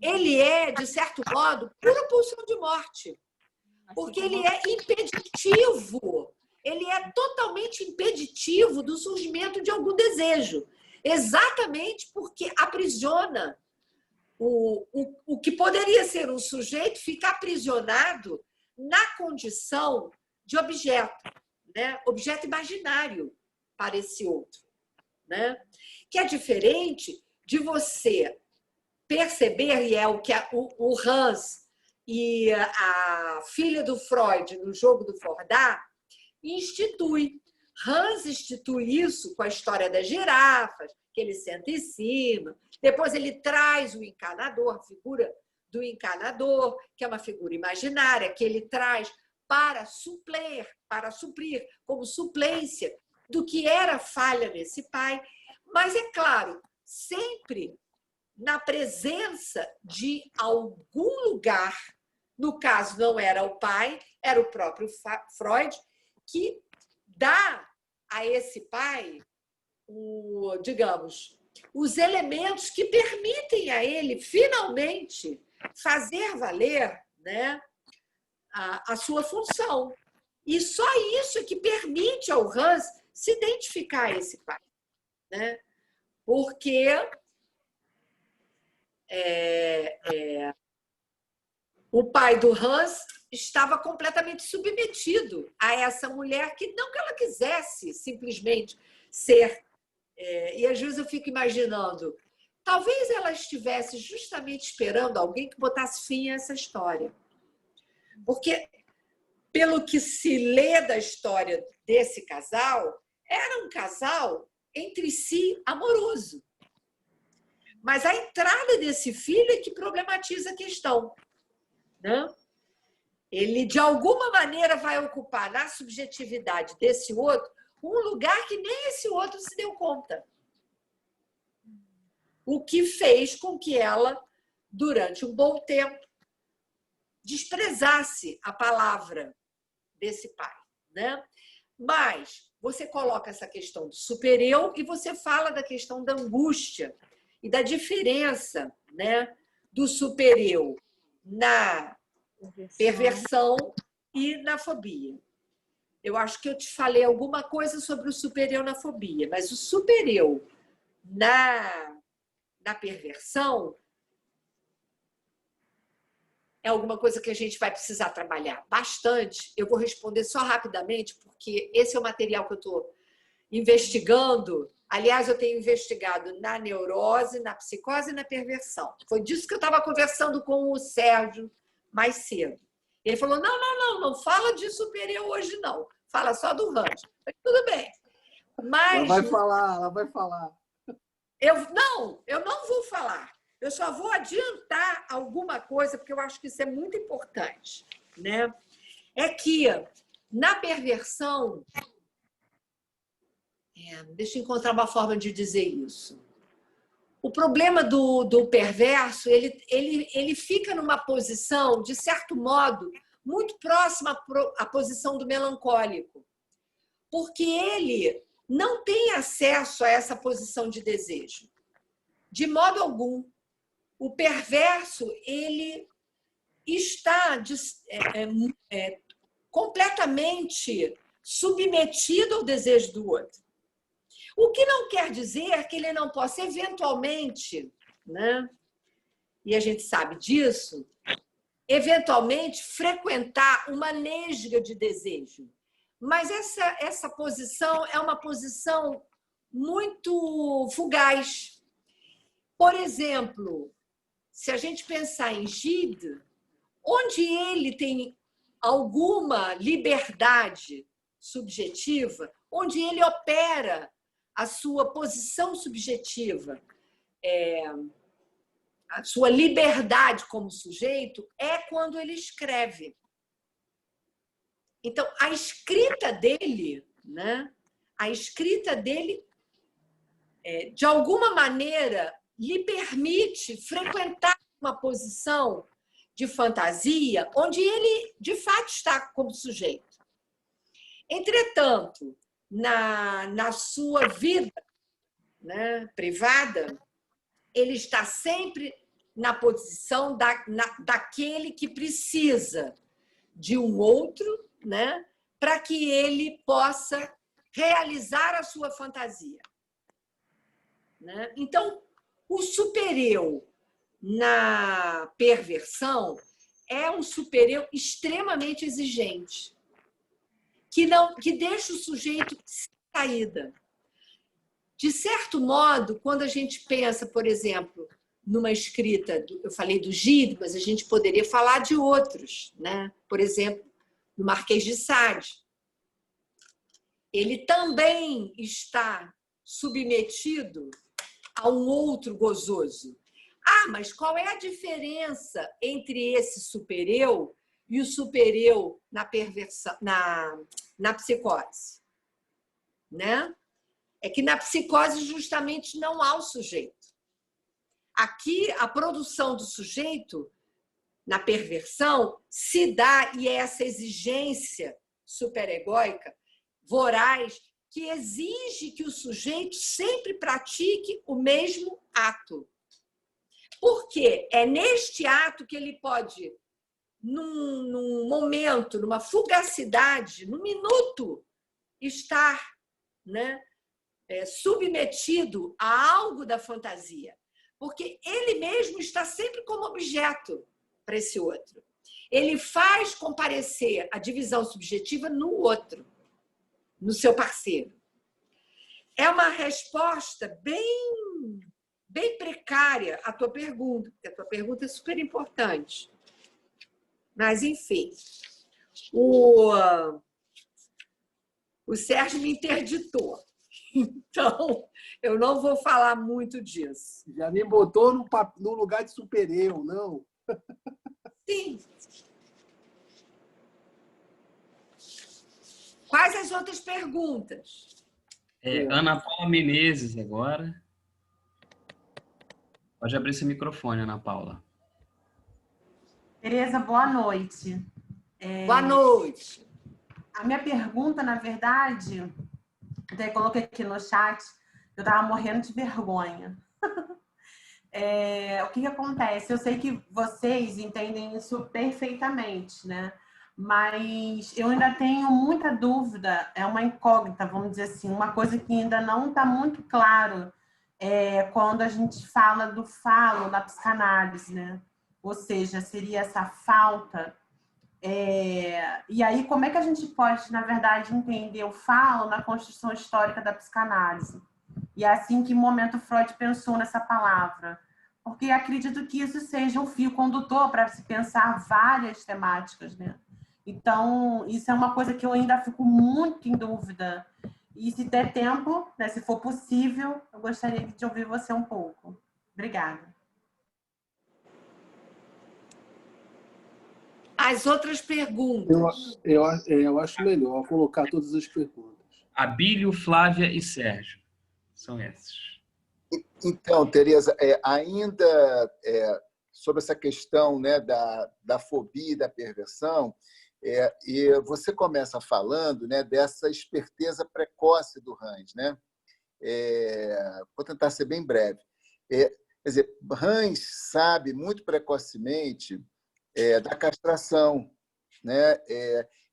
Ele é, de certo modo, pura pulsão de morte, porque ele é impeditivo, ele é totalmente impeditivo do surgimento de algum desejo, exatamente porque aprisiona o que poderia ser um sujeito, fica aprisionado na condição de objeto, né? Objeto imaginário para esse outro, né? Que é diferente de você perceber, e é o que o Hans e a filha do Freud, no Jogo do Fordá, institui. Hans institui isso com a história das girafas, que ele senta em cima. Depois ele traz o encanador, a figura do encanador, que é uma figura imaginária, que ele traz para suprir como suplência do que era falha nesse pai. Mas, é claro, sempre na presença de algum lugar, no caso não era o pai, era o próprio Freud, que dá a esse pai, digamos, os elementos que permitem a ele, finalmente, fazer valer, né, a sua função. E só isso é que permite ao Hans se identificar a esse pai, né? Porque o pai do Hans estava completamente submetido a essa mulher que não que ela quisesse simplesmente ser. E às vezes eu fico imaginando, talvez ela estivesse justamente esperando alguém que botasse fim a essa história. Porque, pelo que se lê da história desse casal, era um casal entre si amoroso. Mas a entrada desse filho é que problematiza a questão, né? Ele, de alguma maneira, vai ocupar na subjetividade desse outro um lugar que nem esse outro se deu conta. O que fez com que ela, durante um bom tempo, desprezasse a palavra desse pai, né? Mas você coloca essa questão do super-eu e você fala da questão da angústia e da diferença, né, do super-eu na perversão e na fobia. Eu acho que eu te falei alguma coisa sobre o super-eu na fobia, mas o super-eu na perversão é alguma coisa que a gente vai precisar trabalhar bastante. Eu vou responder só rapidamente, porque esse é o material que eu estou investigando. Aliás, eu tenho investigado na neurose, na psicose e na perversão. Foi disso que eu estava conversando com o Sérgio mais cedo. Ele falou, não fala de super-eu hoje, não. Fala só do Hans. Tudo bem. Mas... Ela vai falar. Eu não vou falar. Eu só vou adiantar alguma coisa, porque eu acho que isso é muito importante, né? É que, na perversão... deixa eu encontrar uma forma de dizer isso. O problema do perverso, ele fica numa posição, de certo modo, muito próxima à posição do melancólico, porque ele não tem acesso a essa posição de desejo, de modo algum. O perverso, ele está completamente submetido ao desejo do outro. O que não quer dizer que ele não possa, eventualmente, né? E a gente sabe disso, eventualmente frequentar uma nesga de desejo. Mas essa posição é uma posição muito fugaz. Por exemplo, se a gente pensar em Gide, onde ele tem alguma liberdade subjetiva, onde ele opera a sua posição subjetiva, a sua liberdade como sujeito, é quando ele escreve. Então, a escrita dele, né? A escrita dele, de alguma maneira, lhe permite frequentar uma posição de fantasia onde ele, de fato, está como sujeito. Entretanto, na sua vida, né, privada, ele está sempre na posição daquele que precisa de um outro, né, para que ele possa realizar a sua fantasia, né? Então, o super-eu na perversão é um super-eu extremamente exigente, que deixa o sujeito sem saída. De certo modo, quando a gente pensa, por exemplo, numa escrita, eu falei do Gide, mas a gente poderia falar de outros, né? Por exemplo, no Marquês de Sade. Ele também está submetido a um outro gozoso. Mas qual é a diferença entre esse super-eu e o super-eu na perversão, na psicose? Né? É que na psicose justamente não há o sujeito. Aqui, a produção do sujeito, na perversão, se dá, e é essa exigência superegóica, voraz, que exige que o sujeito sempre pratique o mesmo ato. Porque é neste ato que ele pode, num momento, numa fugacidade, num minuto, estar, né, submetido a algo da fantasia. Porque ele mesmo está sempre como objeto para esse outro. Ele faz comparecer a divisão subjetiva no outro, no seu parceiro. É uma resposta bem precária à tua pergunta, porque a tua pergunta é super importante. Mas, enfim, o Sérgio me interditou. Então, eu não vou falar muito disso. Já me botou no lugar de super-eu, não? Sim. Quais as outras perguntas? Ana Paula Menezes agora. Pode abrir seu microfone, Ana Paula. Tereza, boa noite. Boa noite. A minha pergunta, na verdade, até coloquei aqui no chat, eu estava morrendo de vergonha. O que acontece? Eu sei que vocês entendem isso perfeitamente, né? Mas eu ainda tenho muita dúvida, é uma incógnita, vamos dizer assim, uma coisa que ainda não está muito claro quando a gente fala do falo na psicanálise, né? Ou seja, seria essa falta. E aí, como é que a gente pode, na verdade, entender o falo na construção histórica da psicanálise? E é assim, que momento Freud pensou nessa palavra? Porque acredito que isso seja um fio condutor para se pensar várias temáticas, né? Então, isso é uma coisa que eu ainda fico muito em dúvida. E se der tempo, né, se for possível, eu gostaria de ouvir você um pouco. Obrigada. As outras perguntas. Eu acho melhor colocar todas as perguntas. Abílio, Flávia e Sérgio. São esses. Então, Tereza, ainda sobre essa questão, né, da fobia e da perversão, e você começa falando, né, dessa esperteza precoce do Hans, né? Vou tentar ser bem breve. Quer dizer, Hans sabe muito precocemente da castração, né?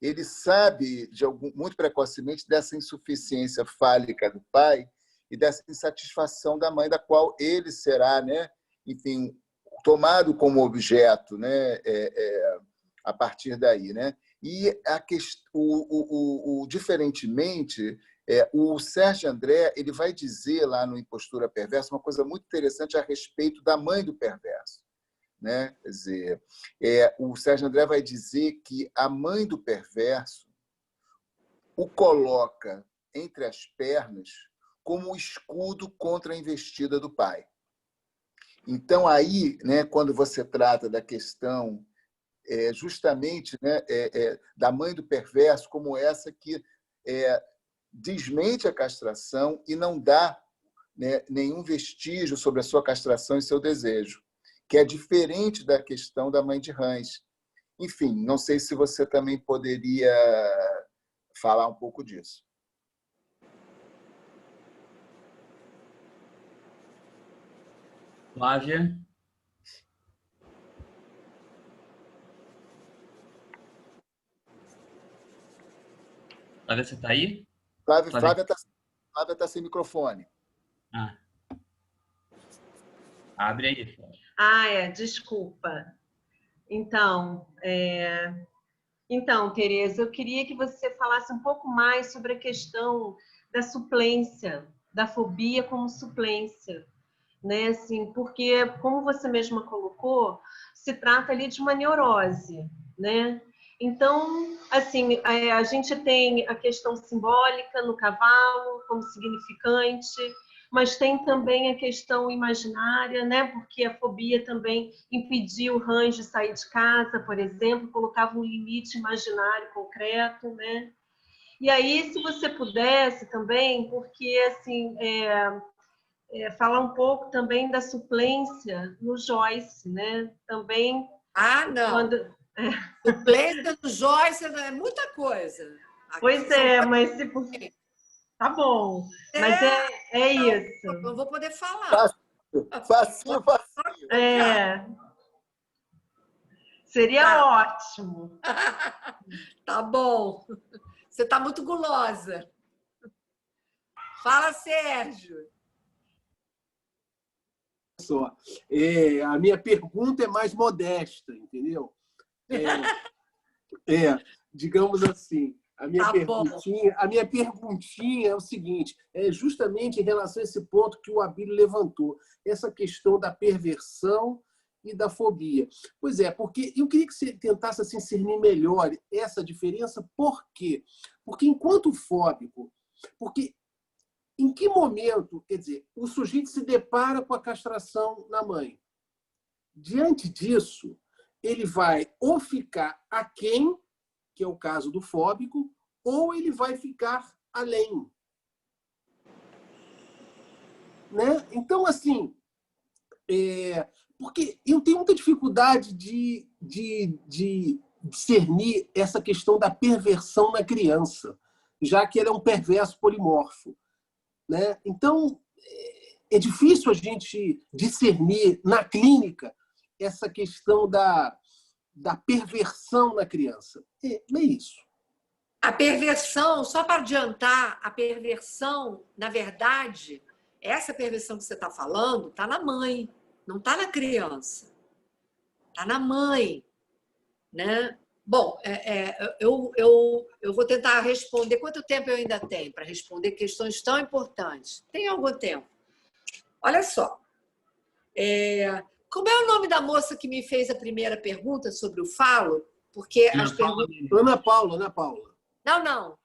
Ele sabe muito precocemente dessa insuficiência fálica do pai e dessa insatisfação da mãe, da qual ele será, né, enfim, tomado como objeto, né, a partir daí, né? E diferentemente, o Sérgio André ele vai dizer lá no Impostura Perversa uma coisa muito interessante a respeito da mãe do perverso, né? Quer dizer, o Sérgio André vai dizer que a mãe do perverso o coloca entre as pernas como um escudo contra a investida do pai. Então, aí, né, quando você trata da questão justamente, né, da mãe do perverso como essa que desmente a castração e não dá, né, nenhum vestígio sobre a sua castração e seu desejo, que é diferente da questão da mãe de Hans. Enfim, não sei se você também poderia falar um pouco disso. Flávia. Flávia, você está aí? Flávia está sem microfone. Abre aí, Flávia. Desculpa. Então, Tereza, eu queria que você falasse um pouco mais sobre a questão da suplência, da fobia como suplência, né? Assim, porque, como você mesma colocou, se trata ali de uma neurose, né? Então, assim, a gente tem a questão simbólica no cavalo como significante, mas tem também a questão imaginária, né? Porque a fobia também impediu o Hans de sair de casa, por exemplo, colocava um limite imaginário concreto, né? E aí, se você pudesse também, porque assim, falar um pouco também da suplência no Joyce, né? Também. Não. Suplência no Joyce é muita coisa. Pois é, mas se... Tá bom. Mas é isso. Eu vou poder falar. Facinho. Seria ótimo. Tá bom. Você está muito gulosa. Fala, Sérgio. Só. A minha pergunta é mais modesta, entendeu? Digamos assim, a minha perguntinha é o seguinte, é justamente em relação a esse ponto que o Abílio levantou, essa questão da perversão e da fobia. Pois é, porque eu queria que você tentasse assim, discernir melhor essa diferença. Por quê? Porque enquanto fóbico, em que momento, quer dizer, o sujeito se depara com a castração na mãe? Diante disso, ele vai ou ficar aquém, que é o caso do fóbico, ou ele vai ficar além. Né? Então, assim, porque eu tenho muita dificuldade de discernir essa questão da perversão na criança, já que ele é um perverso polimorfo. Né? Então, é difícil a gente discernir na clínica essa questão da perversão na criança. Não é isso. A perversão, só para adiantar, a perversão, na verdade, essa perversão que você está falando está na mãe, não está na criança. Está na mãe. Né? Bom, eu vou tentar responder. Quanto tempo eu ainda tenho para responder questões tão importantes? Tem algum tempo. Olha só. Como é o nome da moça que me fez a primeira pergunta sobre o falo? Porque as perguntas... Ana Paula. Não.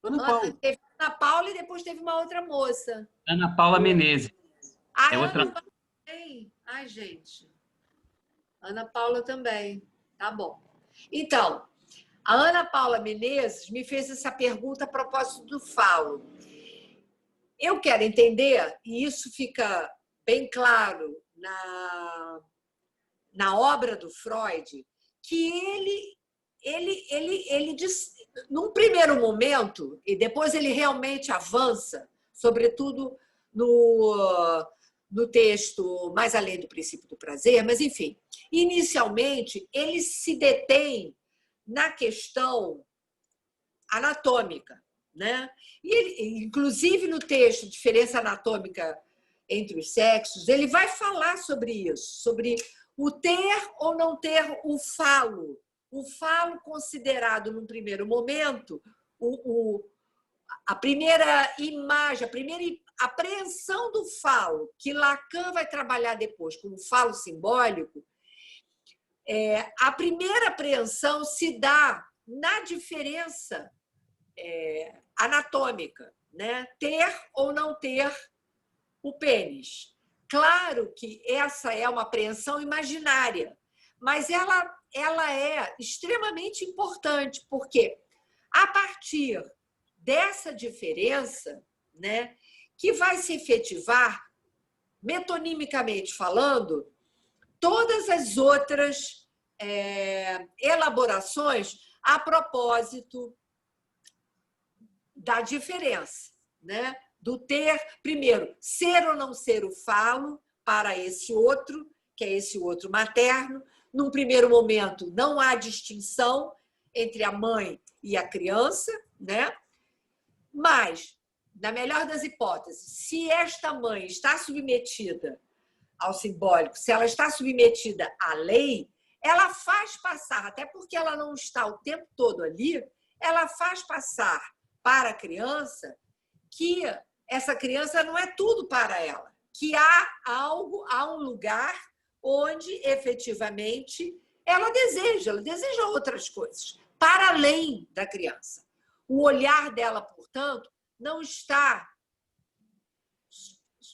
Ana Paula. Teve Ana Paula e depois teve uma outra moça. Ana Paula Menezes. Ah, outra. Ana Paula também. Ai, gente. Ana Paula também. Tá bom. Então, a Ana Paula Menezes me fez essa pergunta a propósito do falo. Eu quero entender, e isso fica bem claro na obra do Freud, que ele diz, num primeiro momento, e depois ele realmente avança, sobretudo no texto Mais Além do Princípio do Prazer, mas, enfim, inicialmente, ele se detém na questão anatômica, né? E ele, inclusive, no texto Diferença Anatômica entre os Sexos, ele vai falar sobre isso, sobre o ter ou não ter o falo. O falo considerado, num primeiro momento, a primeira imagem, a primeira apreensão do falo, que Lacan vai trabalhar depois como falo simbólico, a primeira apreensão se dá na diferença anatômica, né? Ter ou não ter o pênis. Claro que essa é uma apreensão imaginária, mas ela é extremamente importante, porque a partir dessa diferença, né, que vai se efetivar, metonimicamente falando, todas as outras elaborações a propósito da diferença, né? Do ter, primeiro, ser ou não ser o falo para esse outro, que é esse outro materno. Num primeiro momento, não há distinção entre a mãe e a criança, né? Mas, na melhor das hipóteses, se esta mãe está submetida ao simbólico, se ela está submetida à lei, ela faz passar, até porque ela não está o tempo todo ali, ela faz passar para a criança que essa criança não é tudo para ela, que há um lugar onde, efetivamente, ela deseja outras coisas, para além da criança. O olhar dela, portanto, não está,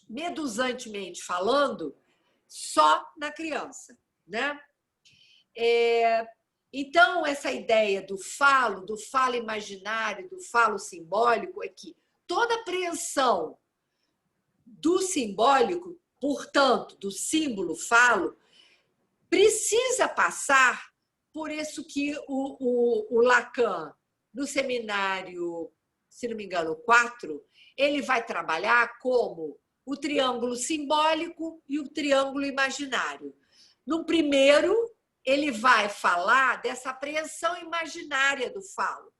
meduzantemente falando, só na criança, né? Então, essa ideia do falo imaginário, do falo simbólico, é que toda apreensão do simbólico, portanto, do símbolo falo, precisa passar por isso que o Lacan no seminário, se não me engano, 4, ele vai trabalhar como o triângulo simbólico e o triângulo imaginário. No primeiro, ele vai falar dessa apreensão imaginária do falo,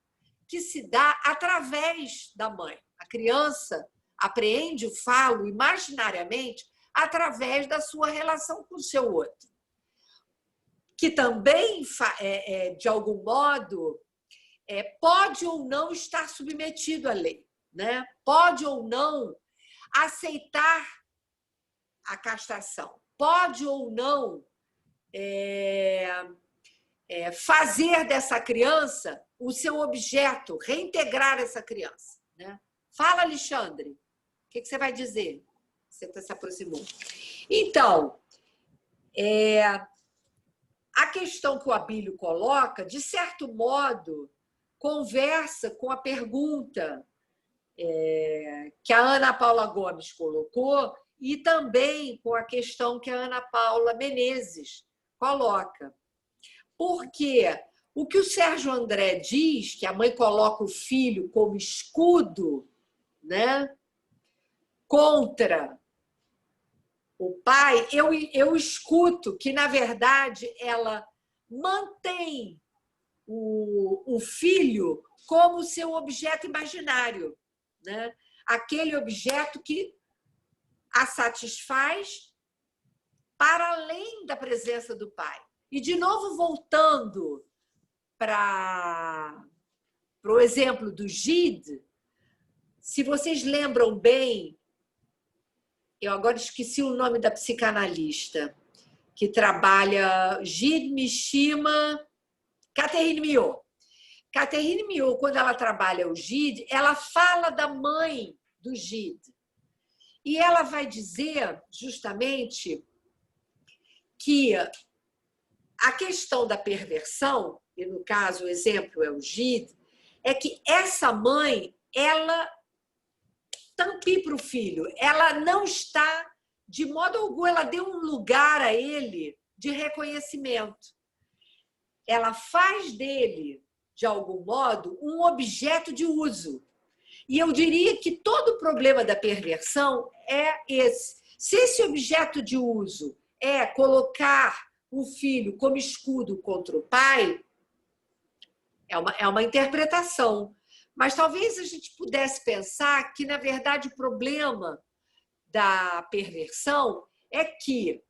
que se dá através da mãe. A criança apreende o falo imaginariamente através da sua relação com o seu outro, que também, de algum modo, pode ou não estar submetido à lei, né? Pode ou não aceitar a castração, pode ou não fazer dessa criança o seu objeto, reintegrar essa criança, né? Fala, Alexandre, o que você vai dizer? Você está se aproximando. Então, a questão que o Abílio coloca, de certo modo, conversa com a pergunta que a Ana Paula Gomes colocou e também com a questão que a Ana Paula Menezes coloca. Porque o que o Sérgio André diz, que a mãe coloca o filho como escudo, né, contra o pai, eu escuto que, na verdade, ela mantém o filho como seu objeto imaginário, né? Aquele objeto que a satisfaz para além da presença do pai. E, de novo, voltando para o exemplo do Gide, se vocês lembram bem, eu agora esqueci o nome da psicanalista que trabalha Gide, Mishima, Catherine Millot. Catherine Millot, quando ela trabalha o Gide, ela fala da mãe do Gide. E ela vai dizer, justamente, que a questão da perversão, e no caso o exemplo é o Gide, é que essa mãe, ela tampi para o filho, ela não está, de modo algum, ela deu um lugar a ele de reconhecimento. Ela faz dele, de algum modo, um objeto de uso. E eu diria que todo o problema da perversão é esse. Se esse objeto de uso é colocar o filho como escudo contra o pai, é uma interpretação. Mas talvez a gente pudesse pensar que, na verdade, o problema da perversão é que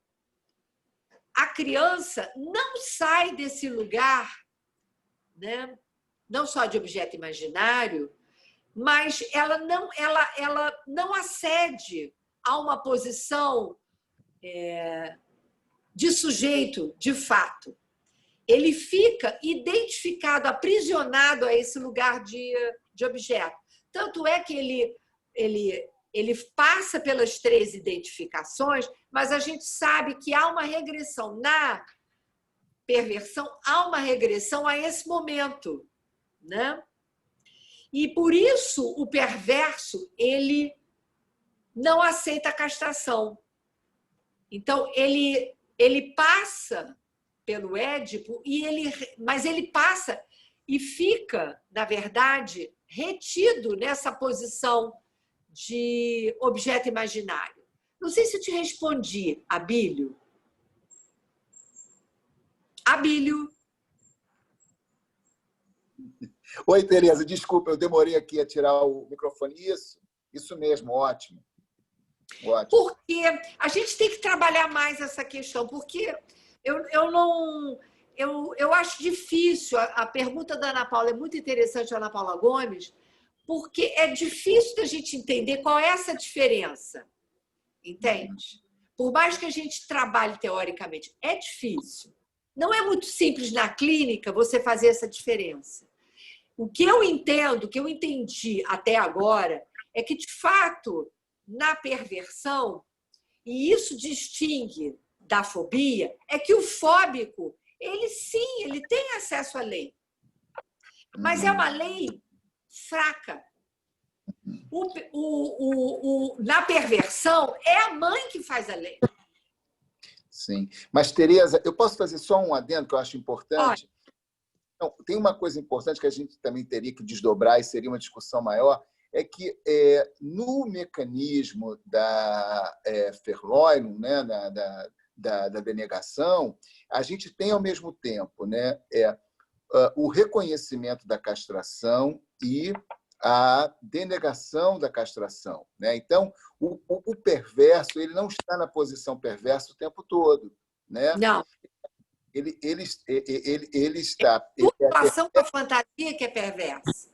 a criança não sai desse lugar, né? Não só de objeto imaginário, mas ela não acede a uma posição de sujeito, de fato. Ele fica identificado, aprisionado a esse lugar de objeto. Tanto é que ele passa pelas 3 identificações, mas a gente sabe que há uma regressão. Na perversão, há uma regressão a esse momento, né? E, por isso, o perverso, ele não aceita a castração. Então, ele passa pelo Édipo, mas ele passa e fica, na verdade, retido nessa posição de objeto imaginário. Não sei se eu te respondi, Abílio. Abílio. Oi, Tereza, desculpa, eu demorei aqui a tirar o microfone. Isso mesmo, ótimo. Ótimo. Porque a gente tem que trabalhar mais essa questão, porque eu acho difícil. A pergunta da Ana Paula é muito interessante, a Ana Paula Gomes, porque é difícil da gente entender qual é essa diferença, entende? Por mais que a gente trabalhe teoricamente, é difícil. Não é muito simples na clínica você fazer essa diferença. O que eu entendo, o que eu entendi até agora, é que, de fato, na perversão, e isso distingue da fobia, é que o fóbico, ele sim, ele tem acesso à lei. Mas é uma lei fraca. Na perversão, é a mãe que faz a lei. Sim. Mas, Tereza, eu posso fazer só um adendo que eu acho importante? Não, tem uma coisa importante que a gente também teria que desdobrar, e seria uma discussão maior, é que no mecanismo da Verleumdung, né, da denegação, a gente tem, ao mesmo tempo, né, o reconhecimento da castração e a denegação da castração, né? Então, o perverso, ele não está na posição perversa o tempo todo, né? Não. Ele está... A ação com a fantasia que é perversa.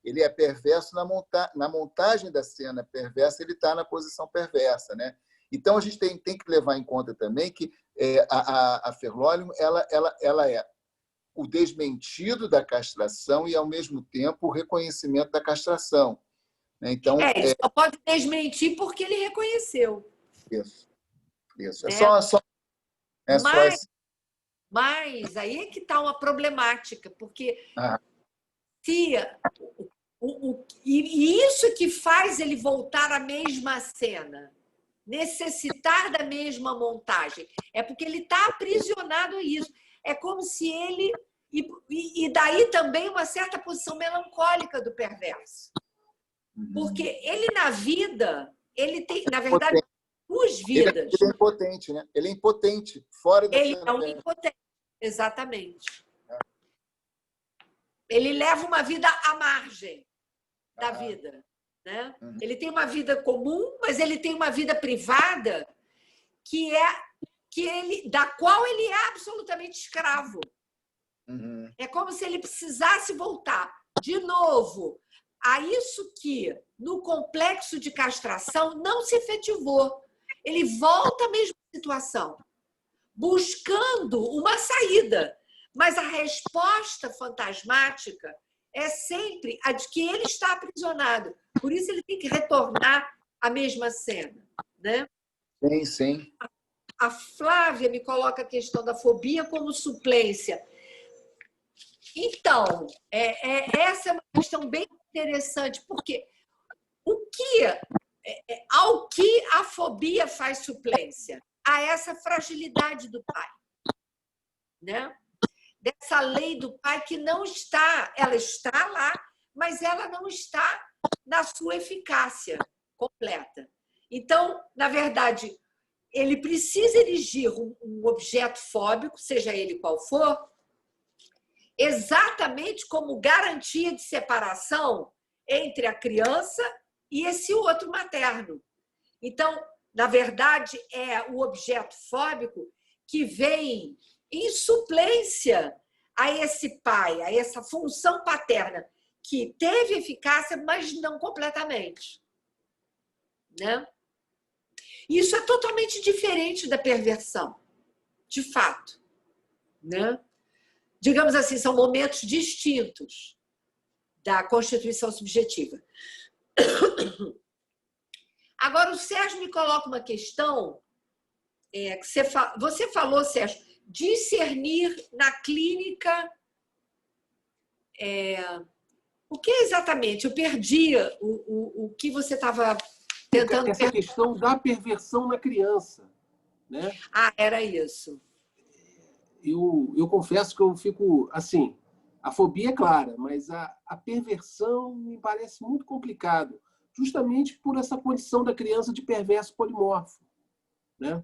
Ele é perverso na montagem da cena perversa, ele está na posição perversa, né? Então, a gente tem que levar em conta também que a Verleumdung, ela é o desmentido da castração e, ao mesmo tempo, o reconhecimento da castração. Então, ele só pode desmentir porque ele reconheceu. Isso. É Né? Mas aí é que está uma problemática, porque se e isso que faz ele voltar à mesma cena, necessitar da mesma montagem, é porque ele está aprisionado a isso. É como se ele... E daí também uma certa posição melancólica do perverso. Porque ele, na vida, ele tem, na verdade, duas vidas. Ele é impotente, né? Ele é impotente, fora da Ele é um impotente, exatamente. Ele leva uma vida à margem da vida, né? Ele tem uma vida comum, mas ele tem uma vida privada da qual ele é absolutamente escravo. É como se ele precisasse voltar de novo a isso que, no complexo de castração, não se efetivou. Ele volta à mesma situação, buscando uma saída. Mas a resposta fantasmática é sempre a de que ele está aprisionado. Por isso, ele tem que retornar à mesma cena, né? Sim. A Flávia me coloca a questão da fobia como suplência. Então, essa é uma questão bem interessante, porque ao que a fobia faz suplência? A essa fragilidade do pai, né? Dessa lei do pai que não está, ela está lá, mas ela não está na sua eficácia completa. Então, na verdade, ele precisa erigir um objeto fóbico, seja ele qual for, exatamente como garantia de separação entre a criança e esse outro materno. Então, na verdade, é o objeto fóbico que vem em suplência a esse pai, a essa função paterna, que teve eficácia, mas não completamente. Né? Isso é totalmente diferente da perversão, de fato. Né? Digamos assim, são momentos distintos da constituição subjetiva. Agora, o Sérgio me coloca uma questão que você falou, Sérgio, discernir na clínica... o que exatamente? Eu perdi o que você estava tentando... Essa questão da perversão na criança. Né? Era isso. Eu confesso que eu fico assim, a fobia é clara, mas a perversão me parece muito complicado, justamente por essa condição da criança de perverso polimorfo. Né?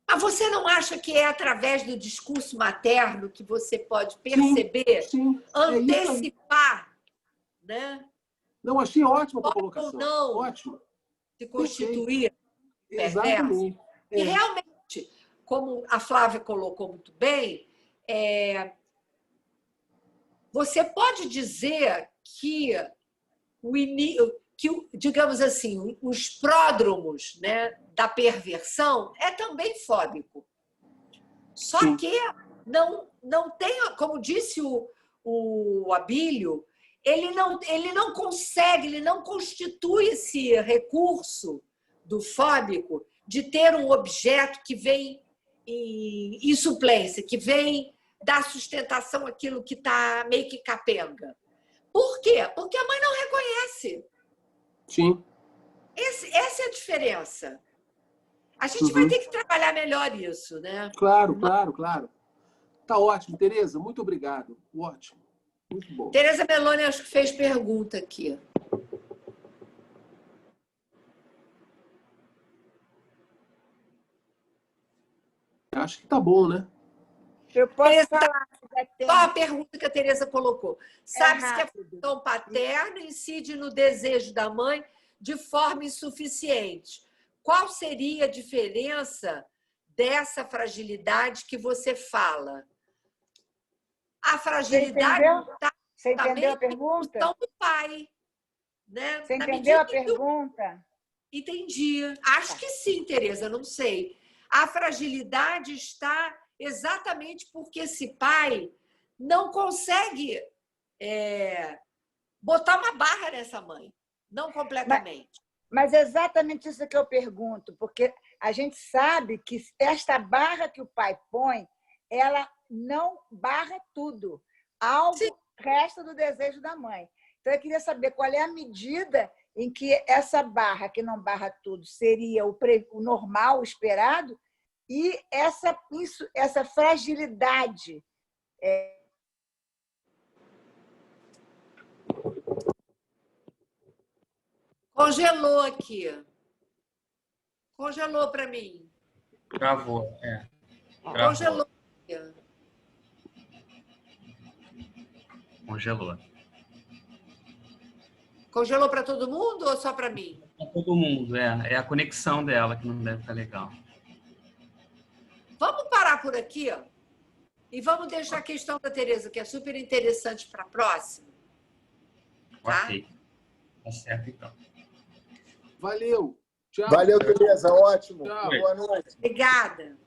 Mas você não acha que é através do discurso materno que você pode perceber, sim, antecipar, né? Não, achei ótima a tua colocação. Ou não ótimo. Se constituir perverso. Exatamente. E realmente, como a Flávia colocou muito bem, você pode dizer que, digamos assim, os pródromos, né, da perversão é também fóbico. Só Sim. que não tem, como disse o Abílio, ele não consegue, ele não constitui esse recurso do fóbico de ter um objeto que vem em suplência, que vem dar sustentação àquilo que está meio que capenga. Por quê? Porque a mãe não reconhece. Sim. Essa é a diferença. A gente vai ter que trabalhar melhor isso, né? Claro. Tá ótimo, Tereza. Muito obrigado. Ótimo. Muito bom. Tereza Meloni, acho que fez pergunta aqui. Acho que tá bom, né? Eu posso Tereza, falar. qual a pergunta que a Tereza colocou? Sabe-se que a rápido. função paterna incide no desejo da mãe de forma insuficiente. Qual seria a diferença dessa fragilidade que você fala? A fragilidade Você entendeu também a pergunta? é a função do pai. Né? Você Na entendeu a medida que pergunta? Entendi. Acho que sim, Tereza, não sei. A fragilidade está exatamente porque esse pai não consegue botar uma barra nessa mãe. Não completamente. Mas é exatamente isso que eu pergunto, porque a gente sabe que esta barra que o pai põe, ela não barra tudo. Algo Sim. resta do desejo da mãe. Então, eu queria saber qual é a medida em que essa barra, que não barra tudo, seria o normal, o esperado, e essa fragilidade. Congelou aqui. Congelou para mim. Travou, Travou. Congelou. Congelou. Congelou para todo mundo ou só para mim? Para todo mundo, é a conexão dela que não deve estar legal. Vamos parar por aqui, ó, e vamos deixar a questão da Tereza, que é super interessante, para a próxima. Tá? Ok. Tá certo, então. Valeu. Tchau. Valeu, Tereza. Ótimo. Tchau. Boa noite. Obrigada.